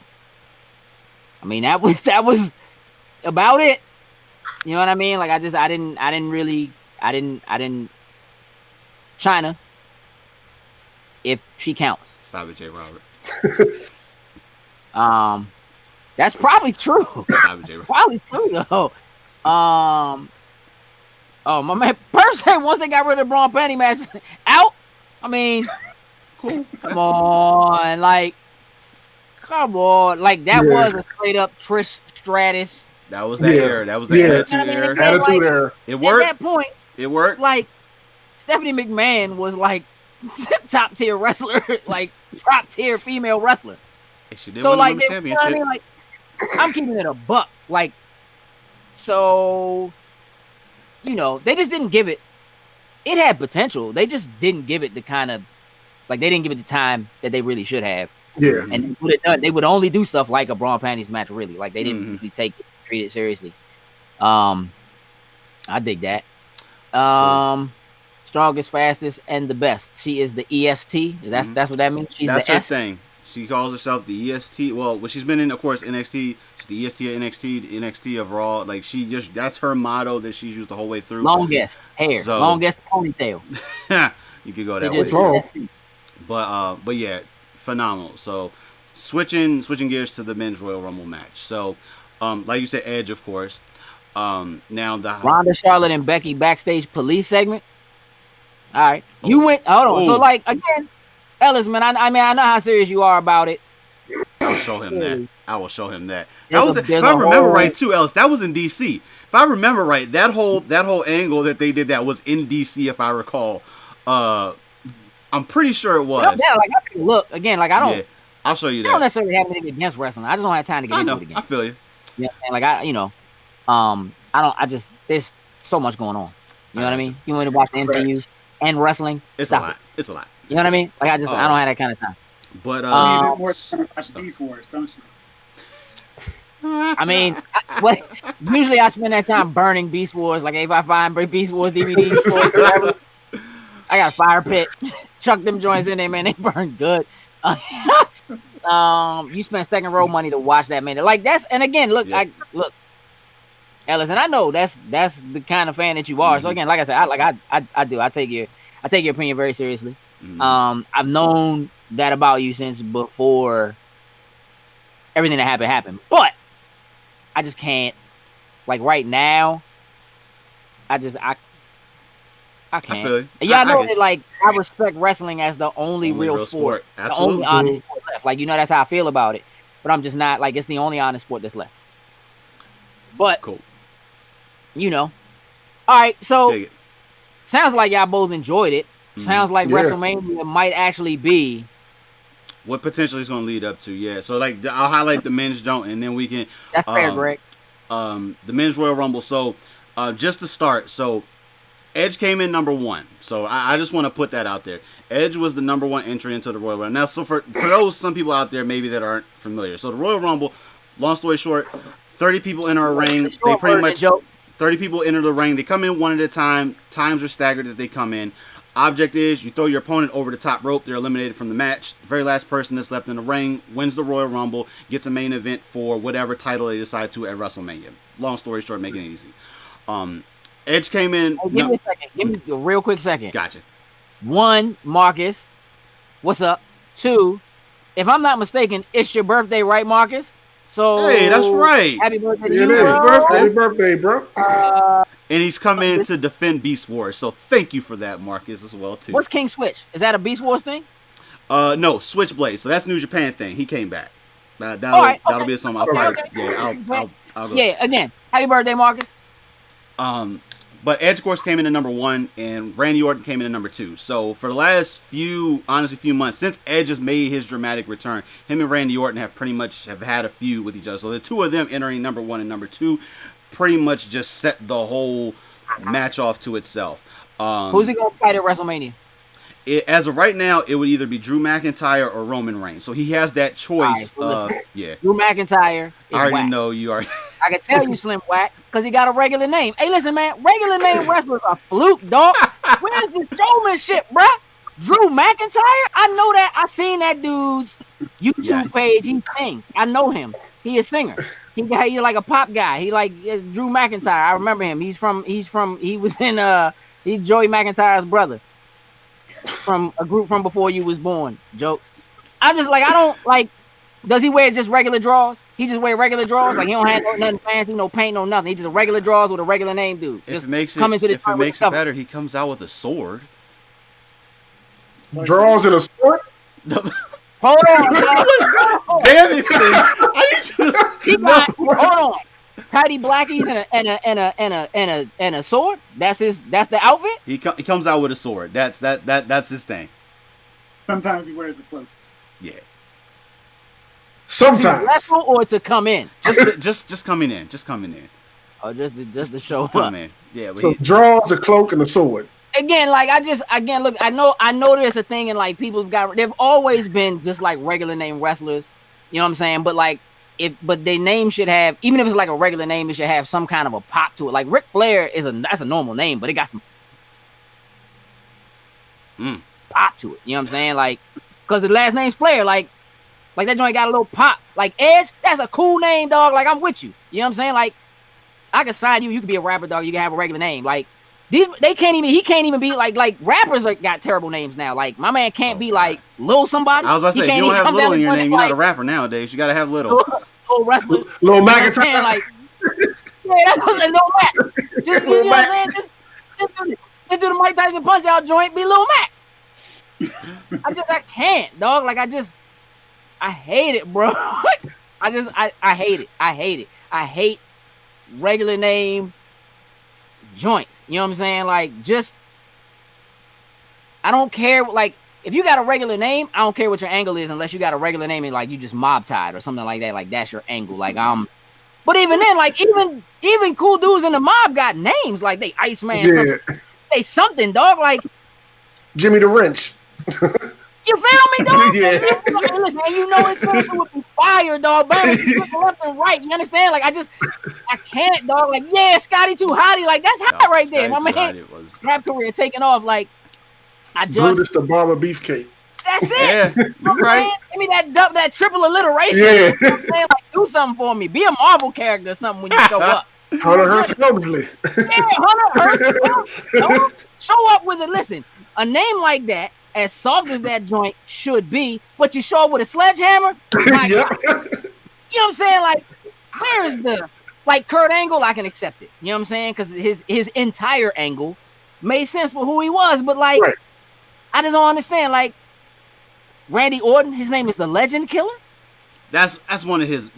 about it. You know what I mean? Like I didn't China, if she counts. Stop it, J. Robert. That's probably true. Stop it, J. Robert. Probably true though. Oh, my man, Percy, once they got rid of the Braun panty match, out. I mean, cool. Come on. Like, that was a straight up Trish Stratus. That was the era. That was the attitude era. Attitude era. It worked. At that point, it worked. Like, Stephanie McMahon was like top tier wrestler, like top tier female wrestler. She did win the women's championship. You know what I mean? Like, I'm keeping it a buck. Like, so, they just didn't give it. It had potential. They just didn't give it the kind of, like, they didn't give it the time that they really should have. Yeah. And they would only do stuff like a Braun panties match, really. Like, they didn't really treat it seriously. I dig that. Strongest, fastest, and the best. She is the EST. That's what that means? That's her thing. She calls herself the EST. Well, she's been in, of course, NXT. She's the EST of NXT, the NXT of Raw. Like, that's her motto that she's used the whole way through. Longest hair, longest ponytail. You could go that way. But yeah, phenomenal. So, switching gears to the men's Royal Rumble match. So, like you said, Edge, of course. Now the Ronda, Charlotte, and Becky backstage police segment. All right, you went. Hold on. So, like, again, Ellis, man, I know how serious you are about it. I'll show him that. I will show him that. If I remember right, too, Ellis, that was in DC. If I remember right, that whole angle that they did that was in DC, if I recall. I'm pretty sure it was. Yeah, like, I can look again. Like, I don't. Yeah, I'll show you that. I don't necessarily have anything against wrestling. I just don't have time to get into it again. I feel you. Yeah, and like there's so much going on. You know what I mean? You want to watch the MCUs and wrestling? It's a lot. It's a lot. You know what I mean? Like I don't have that kind of time. But you need more time to watch Beast Wars, don't you? I mean, usually I spend that time burning Beast Wars. Like if I find Beast Wars DVDs, whatever, I got a fire pit. Chuck them joints in there, man. They burn good. You spend second row money to watch that, man. Like that's, and again, look, Ellis, and I know that's the kind of fan that you are. So again, like I said, I take your opinion very seriously. I've known that about you since before everything that happened, but I just can't. Like right now, I can't. Yeah, I know that. Like I respect wrestling as the only real sport, the only honest sport left. Like that's how I feel about it. But I'm just not like it's the only honest sport that's left. But cool. All right. So sounds like y'all both enjoyed it. Sounds like WrestleMania might actually be what potentially is going to lead up to. Yeah. So like I'll highlight the men's joint, and then we can. That's fair, Greg. The men's Royal Rumble. So just to start, so Edge came in number 1. So I just want to put that out there. Edge was the number 1 entry into the Royal Rumble. Now, so for those some people out there maybe that aren't familiar, so the Royal Rumble, long story short, 30 people enter a ring. They pretty much 30 people enter the ring. They come in one at a time. Times are staggered that they come in. Object is you throw your opponent over the top rope. They're eliminated from the match. The very last person that's left in the ring wins the Royal Rumble, gets a main event for whatever title they decide to at WrestleMania. Long story short, making it easy. Edge came in. Hey, give me a second. Give me a real quick second. Gotcha. 1, Marcus, what's up? 2, if I'm not mistaken, it's your birthday, right, Marcus? So hey, that's right. Happy birthday to you, bro. Happy birthday, bro. And he's coming in to defend Beast Wars, so thank you for that, Marcus, as well too. What's King Switch? Is that a Beast Wars thing? No, Switchblade. So that's New Japan thing. He came back. That'll be something I'll probably. Yeah, I'll go. Yeah, again, happy birthday, Marcus. But Edge, of course, came in at number 1, and Randy Orton came in at number 2. So for the last few months, since Edge has made his dramatic return, him and Randy Orton have pretty much had a feud with each other. So the two of them entering number 1 and number 2 pretty much just set the whole match off to itself. Who's he going to fight at WrestleMania? As of right now, it would either be Drew McIntyre or Roman Reigns. So he has that choice. Drew McIntyre. I already know you are. I can tell you, Slim Whack, because he got a regular name. Hey, listen, man, regular name wrestlers are fluke, dog. Where's the showmanship, bruh? Drew McIntyre? I know that. I seen that dude's YouTube page. He sings. I know him. He a singer. He's like a pop guy. He like Drew McIntyre. I remember him. He was in he's Joey McIntyre's brother from a group from before you was born. Jokes. I'm just like, I don't like. Does he wear just regular drawers? He just wear regular drawers. Like he don't have nothing fancy, no paint, no nothing. He just a regular drawers with a regular name, dude. If it makes it better, he comes out with a sword. Draws and a sword. Hold on. Damn it, Sid. I need you to hold on. Tidy blackies and a sword. That's the outfit. He comes out with a sword. That's his thing. Sometimes he wears a cloak. Yeah. Sometimes. To wrestle or to come in. Just coming in. Just coming in. Oh, just to show up. Come in. Yeah. So draws a cloak and a sword. Again, like look, I know there's a thing and like they've always been just like regular name wrestlers. You know what I'm saying? But like but their name should have, even if it's like a regular name, it should have some kind of a pop to it. Like Ric Flair that's a normal name, but it got some pop to it. You know what I'm saying? Like, cause the last name's Flair, like that joint got a little pop. Like Edge, that's a cool name, dog. Like I'm with you. You know what I'm saying? Like I could sign you. You could be a rapper, dog. You can have a regular name. Like he can't even be like rappers got terrible names now. Like my man can't be like Lil somebody. I was about to say, you don't have Little in your name. You're not a rapper nowadays. You gotta have Little. Lil wrestler. Lil McIntyre. Like, yeah, that's what I'm saying. Lil Mac. Just you know what I'm saying? Just do the Mike Tyson punch out joint. Be Lil Mac. I can't, dog. Like I hate it, bro. I hate it. I hate it. I hate regular name joints. You know what I'm saying? Like, I don't care. Like, if you got a regular name, I don't care what your angle is unless you got a regular name and like you just mob tied or something like that. Like that's your angle. Like but even then, like even cool dudes in the mob got names. Like they Iceman. Something. They something, dog. Like Jimmy the Wrench. You feel me, dog? Yeah. Listen, and you know his finisher would be fire, dog. Burns left and right. You understand? Like I can't, dog. Like Scotty too hotty. Like that's hot right there. My man, rap career taking off. Like Brutus the Barber Beefcake. That's it. Yeah, you're right. Give me that triple alliteration. Yeah. You know what I'm saying? Like do something for me. Be a Marvel character or something when you show up. Hunter Hearst Helmsley. Yeah, Hunter Hearst. Don't show up with it. Listen, a name like that, as soft as that joint should be, but you show up with a sledgehammer. Yeah. You know what I'm saying? Like, where is the like Kurt Angle? I can accept it. You know what I'm saying? Because his entire angle made sense for who he was, but like, Right. I just don't understand. Like, Randy Orton, his name is the Legend Killer. That's one of his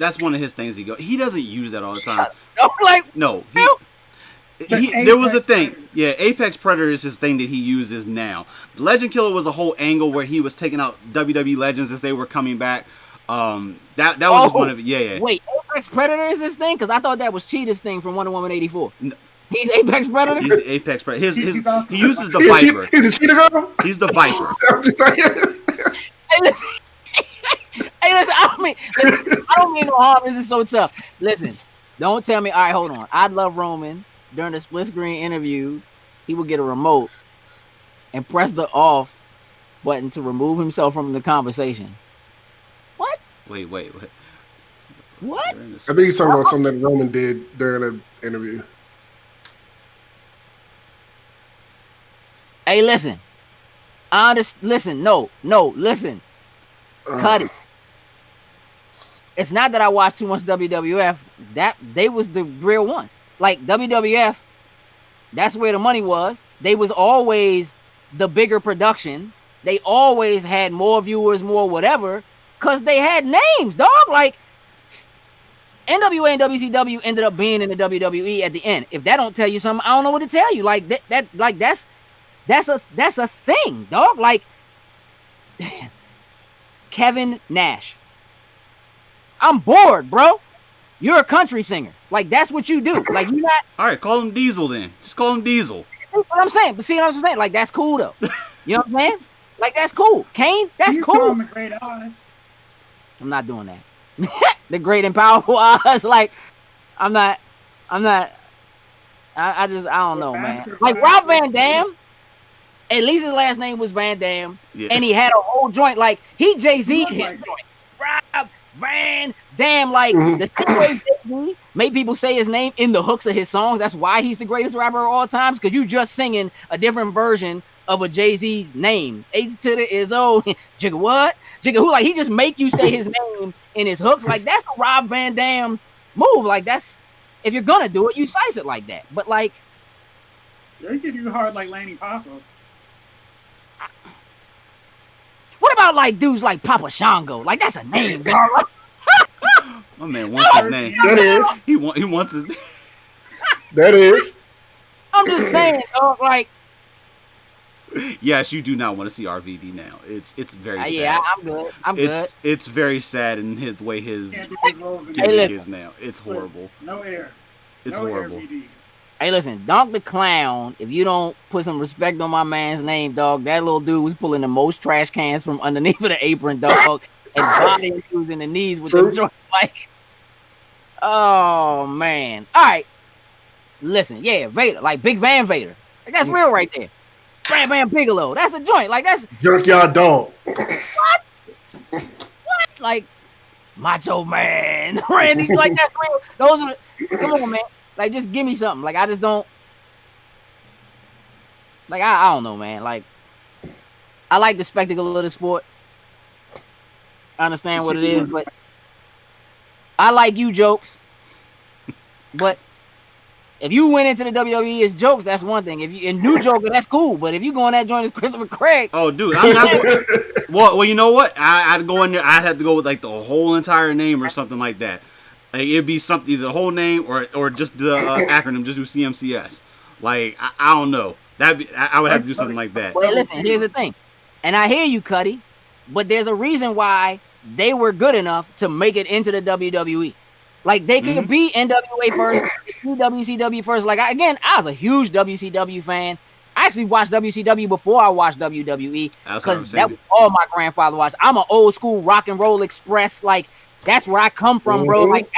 things. He doesn't use that all the time. Like, No, But there was a Apex thing. Predator. Yeah, Apex Predator is his thing that he uses now. The Legend Killer was a whole angle where he was taking out WWE legends as they were coming back. That was just one of it. Yeah. Wait, Apex Predator is this thing? Because I thought that was Cheetah's thing from Wonder Woman 84. No. He's Apex Predator? He's the Apex Predator. He uses the He's Viper. a cheetah girl. He's the Viper. I'm just like, Hey, listen. I don't mean no harm. This is so tough. Listen, don't tell me. All right, hold on. I'd love Roman during the split screen interview. He would get a remote and press the off button to remove himself from the conversation. What? Wait. What? I think he's talking about something that Roman did during an interview. Hey, listen. Listen. No. Listen. Cut it. It's not that I watched too much WWF. That they was the real ones. Like WWF, that's where the money was. They was always the bigger production. They always had more viewers, more whatever, because they had names, dog. Like NWA and WCW ended up being in the WWE at the end. If that don't tell you something, I don't know what to tell you. Like that's a thing, dog. Like Kevin Nash. I'm bored, bro. You're a country singer. Like, that's what you do. Like, you not. All right, call him Diesel then. Just call him Diesel. That's what I'm saying. But see what I'm saying? Like, that's cool, though. You know what I'm saying? Like, that's cool. Kane, that's You call cool. him the Great Oz. I'm not doing that. The great and powerful Oz. Like, I'm not. I don't know, man. Like, Rob Van Dam, at least his last name was Van Dam. Yeah. And he had a whole joint. Like, he Jay-Z'd his Like- joint. Rob Van Dam. Like, the situation Jay-Z made people say his name in the hooks of his songs. That's why he's the greatest rapper of all times. Because you just singing a different version of a Jay-Z's name. H to the is O. Jigga what? Jigga who? Like, he just make you say his name in his hooks. Like, that's the Rob Van Dam move. Like, that's, if you're gonna do it, you slice it like that. But like, Yeah, you could do hard like Lanny Poffo. what about like dudes like Papa Shango? Like, that's a name, dog. My man wants his name. That is. He wants his name. That is. I'm just saying, dog. Like, Yes, you do not want to see RVD now. It's very sad. yeah, I'm good. I'm good. It's very sad in his way his Can't do his role in gimmick look. is now. It's horrible. No air. It's no horrible. Air VD. Hey, listen, Donk the Clown, if you don't put some respect on my man's name, dog, that little dude was pulling the most trash cans from underneath of the apron, dog, and bodying dudes in the knees with them joints. Like, oh, man. All right. Listen, yeah, Vader, like Big Van Vader. Like, that's real right there. Bam Bam Bigelow. That's a joint. Like, that's Junkyard Dog. what? Like, Macho Man. Randy's like, that's real. Those are, come on, man. Like, just give me something. Like, I just don't. Like, I don't know, man. Like, I like the spectacle of the sport. I understand what it is, but I like you jokes. But if you went into the WWE as jokes, that's one thing. If you a new Joker, that's cool. But if you go in that joint as Christopher Craig, Oh, dude, I'm not. Well, you know what? I'd go in there. I'd have to go with like the whole entire name or something like that. Like, it'd be something, either the whole name or just the acronym. Just do CMCS. Like, I don't know. I would have to do something like that. hey, listen, here's the thing. And I hear you, Cuddy, but there's a reason why they were good enough to make it into the WWE. Like, they could be NWA first, do WCW first. Like, I was a huge WCW fan. I actually watched WCW before I watched WWE That's what I'm because saying. that was all my grandfather watched. I'm an old school rock and roll express. Like, that's where I come from, bro. Like,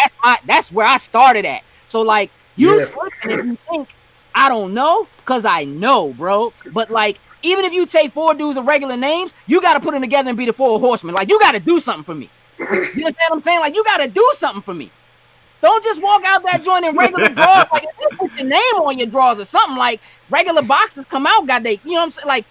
that's where I started at. So, like, you slipping if you think I don't know, because I know, bro. But, like, even if you take four dudes of regular names, you got to put them together and be the four horsemen. Like, you got to do something for me. You understand what I'm saying? Like, you got to do something for me. Don't just walk out that joint in regular drawers. Like, if you put your name on your drawers or something, like regular boxes come out, got they, you know what I'm saying? Like,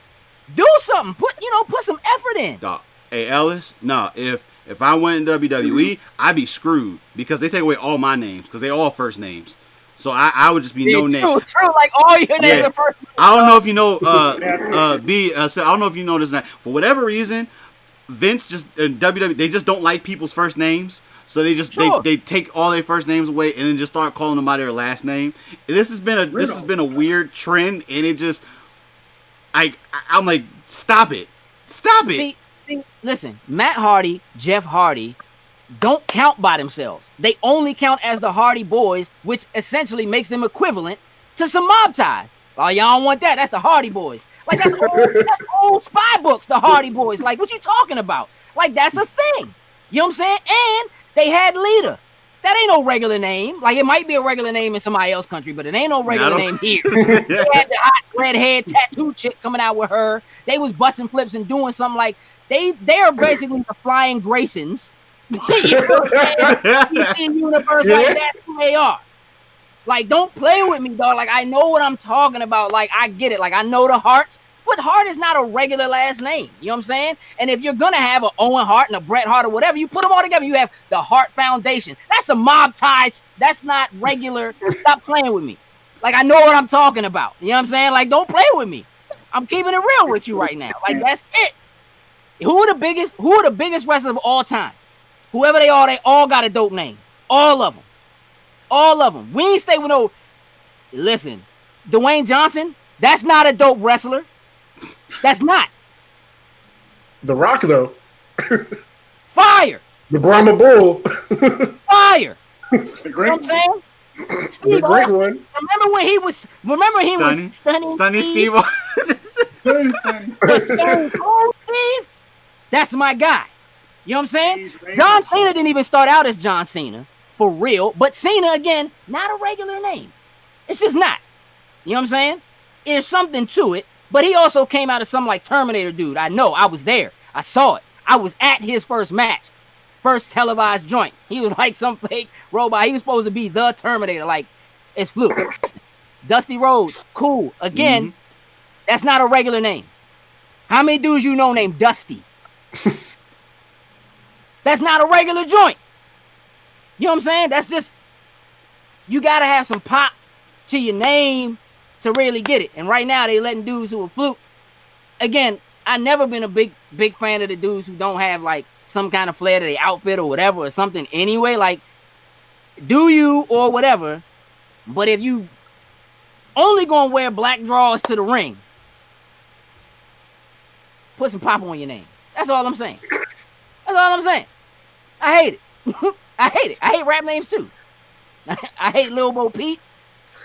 do something. Put some effort in. Dog. Hey, Ellis, nah, if I went in WWE, I'd be screwed because they take away all my names because they all first names. So I would just be no name. True. Like, all your names are first names. I don't know if you know, I don't know if you know this. For whatever reason, Vince just WWE, they just don't like people's first names. So they just they take all their first names away and then just start calling them by their last name. And this has been a weird trend, and it just I'm like, stop it. See, listen, Matt Hardy, Jeff Hardy don't count by themselves. They only count as the Hardy Boys, which essentially makes them equivalent to some mob ties. Oh, y'all don't want that. That's the Hardy Boys. Like, that's old spy books, the Hardy Boys. Like, what you talking about? Like, that's a thing. You know what I'm saying? And they had Lita. That ain't no regular name. Like, it might be a regular name in somebody else's country, but it ain't no regular name here. They had the hot redhead tattoo chick coming out with her. They was busting flips and doing something like they are basically the Flying Graysons. You know what I'm saying? DC universe, like, that's who they are. Like, don't play with me, dog. Like, I know what I'm talking about. Like, I get it. Like, I know the Harts, but Hart is not a regular last name. You know what I'm saying? And if you're gonna have an Owen Hart and a Bret Hart or whatever, you put them all together. You have the Hart Foundation. That's a mob ties. That's not regular. Stop playing with me. Like, I know what I'm talking about. You know what I'm saying? Like, don't play with me. I'm keeping it real with you right now. Like, that's it. Who are the biggest wrestlers of all time? Whoever they all got a dope name. All of them. All of them. We ain't stay with no. Listen, Dwayne Johnson, that's not a dope wrestler. That's not. The Rock, though. Fire. The Brahma Bull. Fire. The great, you know what I'm saying? The great one. Remember when he was stunning Steve. Stone Cold Steve? That's my guy. You know what I'm saying? John Cena didn't even start out as John Cena, for real. But Cena, again, not a regular name. It's just not. You know what I'm saying? There's something to it. But he also came out as some like Terminator dude. I know. I was there. I saw it. I was at his first match. First televised joint. He was like some fake robot. He was supposed to be the Terminator. Like, it's fluke. Dusty Rhodes. Cool. Again, that's not a regular name. How many dudes you know named Dusty? That's not a regular joint. You know what I'm saying? That's just, you got to have some pop to your name to really get it. And right now, they letting dudes who are fluke. Again, I've never been a big fan of the dudes who don't have, like, some kind of flair to their outfit or whatever or something anyway. Like, do you or whatever. But if you only going to wear black drawers to the ring, put some pop on your name. That's all I'm saying. That's all I'm saying. I hate it. I hate it. I hate rap names too. I hate Lil Bo Peep.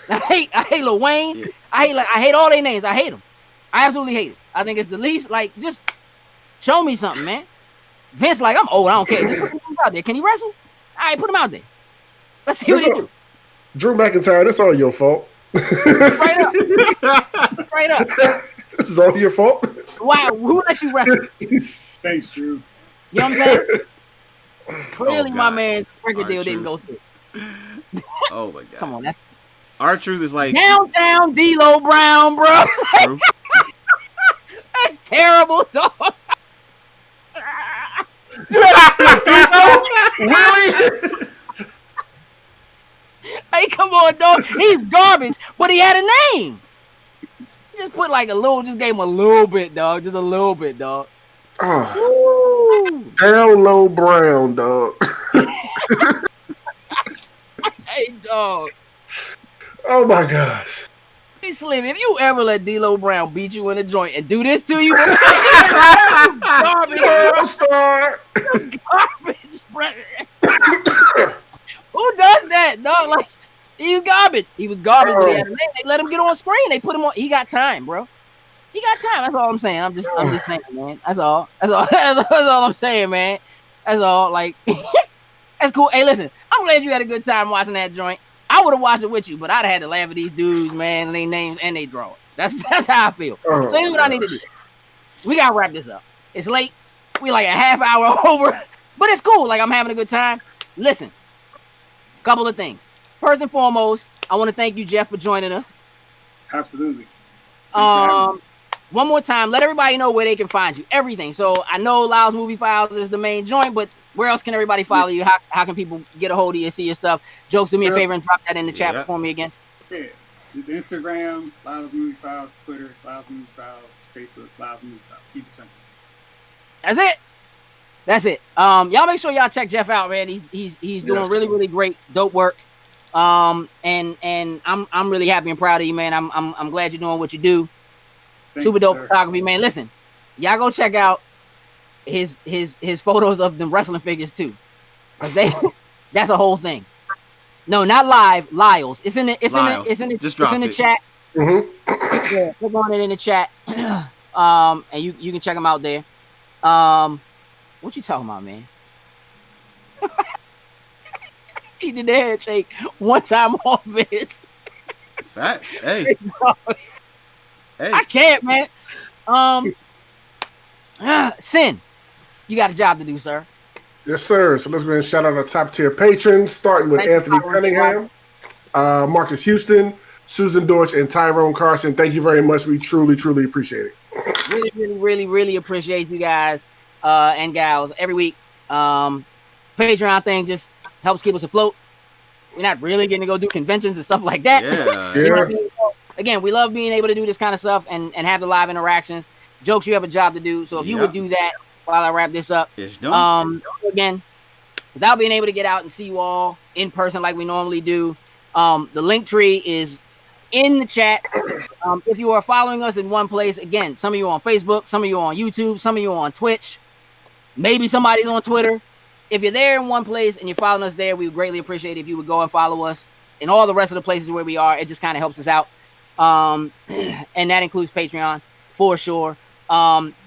I hate Lil Wayne. Yeah. I hate all their names. I hate them. I absolutely hate it. I think it's the least, like, just show me something, man. Vince, like, I'm old. I don't care. Just put him out there. Can he wrestle? All right, put him out there. Let's see what he do. Drew McIntyre, that's all your fault. Straight up. Straight up. This is all your fault. Wow, who let you wrestle? Thanks, Drew. You know what I'm saying? Clearly, my man's record deal didn't go through. Oh my god! Come on, that's R-Truth is like downtown D'Lo Brown, bro. True. That's terrible, dog. Really? Hey, come on, dog. He's garbage, but he had a name. Just put like a little, just gave him a little bit, dog. Just a little bit, dog. Oh, down low Brown, dog. Hey, dog. Oh my gosh. Hey, Slim, if you ever let D'Lo Brown beat you in a joint and do this to you, garbage, star. garbage, bro. Who does that, dog? Like, he's garbage. He was garbage, but he had a name. They let him get on screen. They put him on. He got time, bro. He got time. That's all I'm saying. I'm just saying, man. That's all. That's all I'm saying, man. That's all. Like, that's cool. Hey, listen, I'm glad you had a good time watching that joint. I would have watched it with you, but I'd have had to laugh at these dudes, man, and their names and their drawers. That's how I feel. So here's what I need to do. We gotta wrap this up. It's late. We like a half hour over, but it's cool. Like, I'm having a good time. Listen, couple of things. First and foremost, I want to thank you, Jeff, for joining us. Absolutely. One more time, let everybody know where they can find you. Everything. So I know Lyles Movie Files is the main joint, but where else can everybody follow you? How can people get a hold of you, see your stuff? Jokes, do me a favor and drop that in the chat for me again. Yeah. It's Instagram, Lyles Movie Files, Twitter, Lyles Movie Files, Facebook, Lyles Movie Files. Keep it simple. That's it. Y'all make sure y'all check Jeff out, man. He's doing really, really great, dope work. And I'm really happy and proud of you, man. I'm glad you're doing what you do. Super dope photography, man. Listen, y'all go check out his photos of them wrestling figures too, cause that's a whole thing. No, not live, Lyles. It's in the chat. Mm-hmm. Yeah, click on it in the chat. And you can check them out there. What you talking about, man? He did the head shake one time off it. Facts. Hey. Hey. I can't, man. Sin, you got a job to do, sir. Yes, sir. So let's go ahead and shout out our top tier patrons, starting with Anthony Cunningham, Marcus Houston, Susan Deutsch, and Tyrone Carson. Thank you very much. We truly, truly appreciate it. Really, really, really, really appreciate you guys and gals every week. Patreon thing just helps keep us afloat. We're not really getting to go do conventions and stuff like that. Yeah. Again, we love being able to do this kind of stuff and have the live interactions. Jokes, you have a job to do. So if you would do that while I wrap this up. Again, without being able to get out and see you all in person like we normally do, the link tree is in the chat. If you are following us in one place, again, some of you on Facebook, some of you on YouTube, some of you on Twitch, maybe somebody's on Twitter. If you're there in one place and you're following us there, we would greatly appreciate it if you would go and follow us in all the rest of the places where we are. It just kind of helps us out. And that includes Patreon for sure.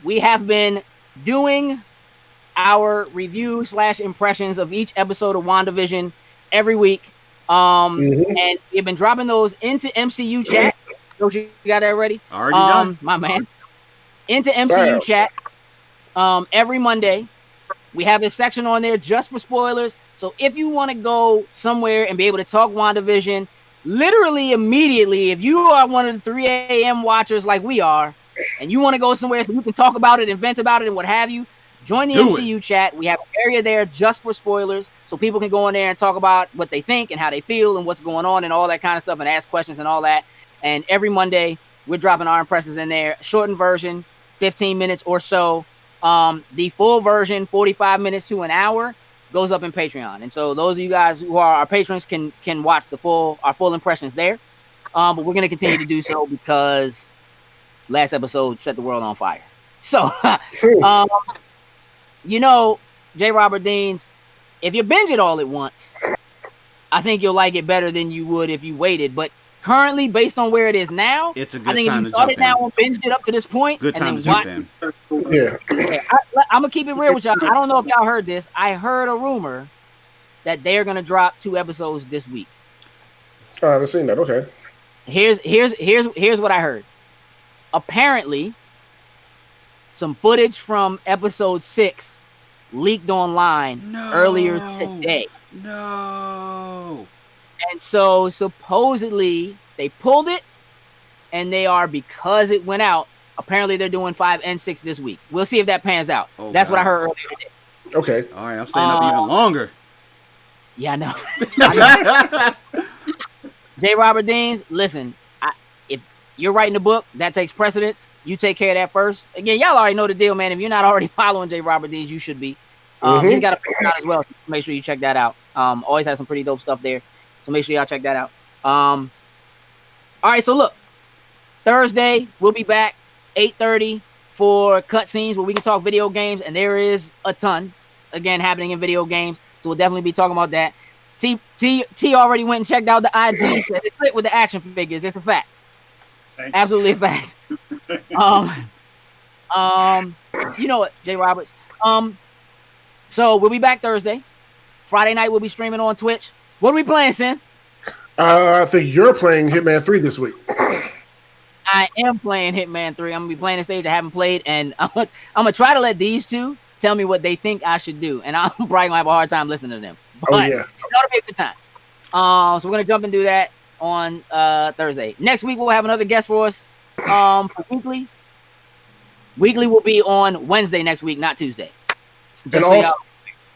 We have been doing our review / impressions of each episode of WandaVision every week. And we've been dropping those into MCU chat. Don't you got that ready? Already done. My man. Into MCU chat every Monday. We have a section on there just for spoilers. So if you want to go somewhere and be able to talk WandaVision literally immediately, if you are one of the 3 a.m. watchers like we are, and you want to go somewhere so you can talk about it and vent about it and what have you, join the MCU chat. We have an area there just for spoilers, so people can go in there and talk about what they think and how they feel and what's going on and all that kind of stuff and ask questions and all that. And every Monday, we're dropping our impressions in there. Shortened version, 15 minutes or so. The full version, 45 minutes to an hour, goes up in Patreon. And so those of you guys who are our patrons can watch our full impressions there. But we're going to continue to do so because last episode set the world on fire. So, J. Robert Deans, if you binge it all at once, I think you'll like it better than you would if you waited. But currently, based on where it is now, it's a good I think time if you started now and binged it up to this point, good time to jump in. Yeah. I'm gonna keep it real with y'all. I don't know if y'all heard this. I heard a rumor that they're gonna drop 2 episodes this week. I haven't seen that. Okay. Here's what I heard. Apparently, some footage from episode 6 leaked online earlier today. No. And so supposedly they pulled it, and they are, because it went out, apparently they're doing 5 and 6 this week. We'll see if that pans out. That's what I heard earlier today. Okay. All right, I'm staying up even longer. Yeah, I know. J. Robert Deans, listen, if you're writing the book, that takes precedence. You take care of that first. Again, y'all already know the deal, man. If you're not already following J. Robert Deans, you should be. He's got a Patreon as well. So make sure you check that out. Always has some pretty dope stuff there. So make sure y'all check that out. All right, so look. Thursday, we'll be back 8:30 for cutscenes where we can talk video games, and there is a ton, again, happening in video games. So we'll definitely be talking about that. T already went and checked out the IG. Said it's lit with the action figures. It's a fact. Absolutely a fact. You know what, J. Roberts. So we'll be back Thursday. Friday night we'll be streaming on Twitch. What are we playing, Sin? I think you're playing Hitman 3 this week. I am playing Hitman 3. I'm gonna be playing a stage I haven't played, and I'm gonna try to let these two tell me what they think I should do, and I'm probably gonna have a hard time listening to them. But it ought to be a good time. So we're gonna jump and do that on Thursday. Next week we'll have another guest for us. For weekly. Weekly will be on Wednesday next week, not Tuesday.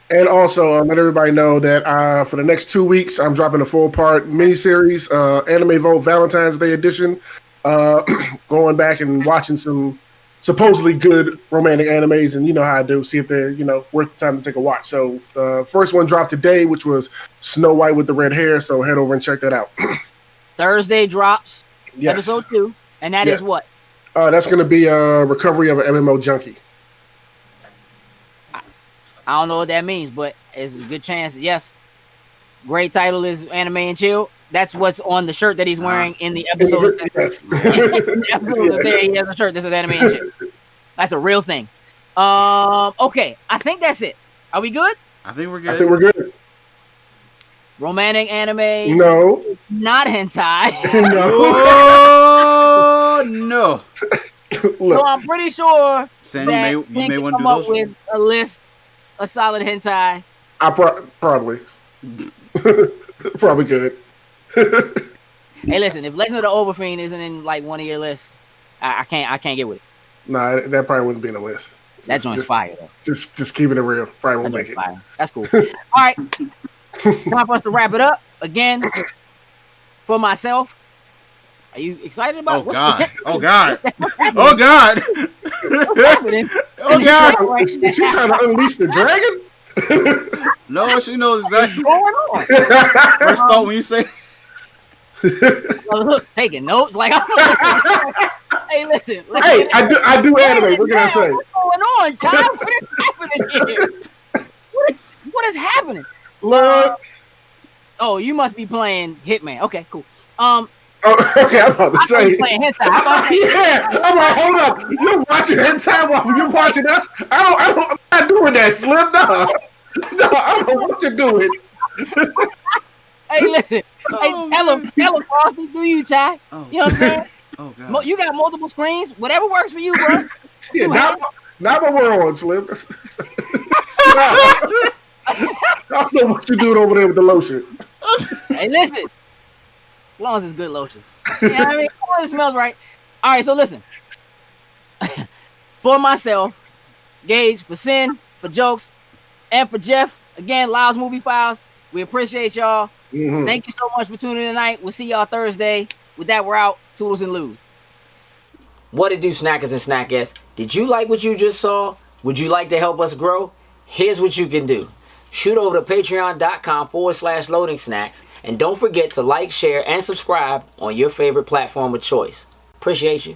And also, let everybody know that for the next 2 weeks, I'm dropping a full-part miniseries, Anime Vote Valentine's Day edition, going back and watching some supposedly good romantic animes, and you know how I do, see if they're, worth the time to take a watch. So the first one dropped today, which was Snow White with the Red Hair, so head over and check that out. Thursday drops Yes. episode 2, and that is what? That's going to be Recovery of an MMO Junkie. I don't know what that means, but it's a good chance. Yes. Great title is Anime and Chill. That's what's on the shirt that he's wearing in the episode. Yes. He has a shirt. This is Anime and Chill. That's a real thing. Okay. I think that's it. Are we good? I think we're good. Romantic anime. No. Not hentai. No. So I'm pretty sure Sam, that you may want to come do up those. with a list, a solid hentai. I probably. Probably could. Hey, listen, if Legend of the Overfiend isn't in like one of your lists, I can't get with it. Nah, that probably wouldn't be in the list. That joint's fire though. Just keeping it real. Probably won't That make joint's it. fire. That's cool. All right, time for us to wrap it up again. For myself, are you excited about? Oh God! Oh God! What's happening? Oh God! Is she trying to unleash the dragon? No, she knows exactly. What's going on? First thought when you say, Look, taking notes. Like, hey, listen. Hey, I do anime. What can I say? What's going on, Tom? What is happening here? What is happening? Look. Oh, you must be playing Hitman. Okay, cool. Okay, I'm about to say. Playing hentai. I'm like, hold up. You're watching hentai while you're watching us? I'm not doing that, Slim. No, I don't know what you're doing. Hey, listen. Tell him, Frosty, do you, Ty? Oh. You know what I'm saying? "Oh God." You got multiple screens. Whatever works for you, bro. Yeah, not what we're on, Slim. I don't know what you're doing over there with the lotion. Hey, listen. As long as it's good lotion. You know what I mean? As long as it smells right. All right, so listen. For myself, Gage, for Sin, for Jokes, and for Jeff, again, Lyles Movie Files, we appreciate y'all. Mm-hmm. Thank you so much for tuning in tonight. We'll see y'all Thursday. With that, we're out. Toodles and Lose. What it do, snackers and snackers? Did you like what you just saw? Would you like to help us grow? Here's what you can do. Shoot over to patreon.com/loading snacks. And don't forget to like, share, and subscribe on your favorite platform of choice. Appreciate you.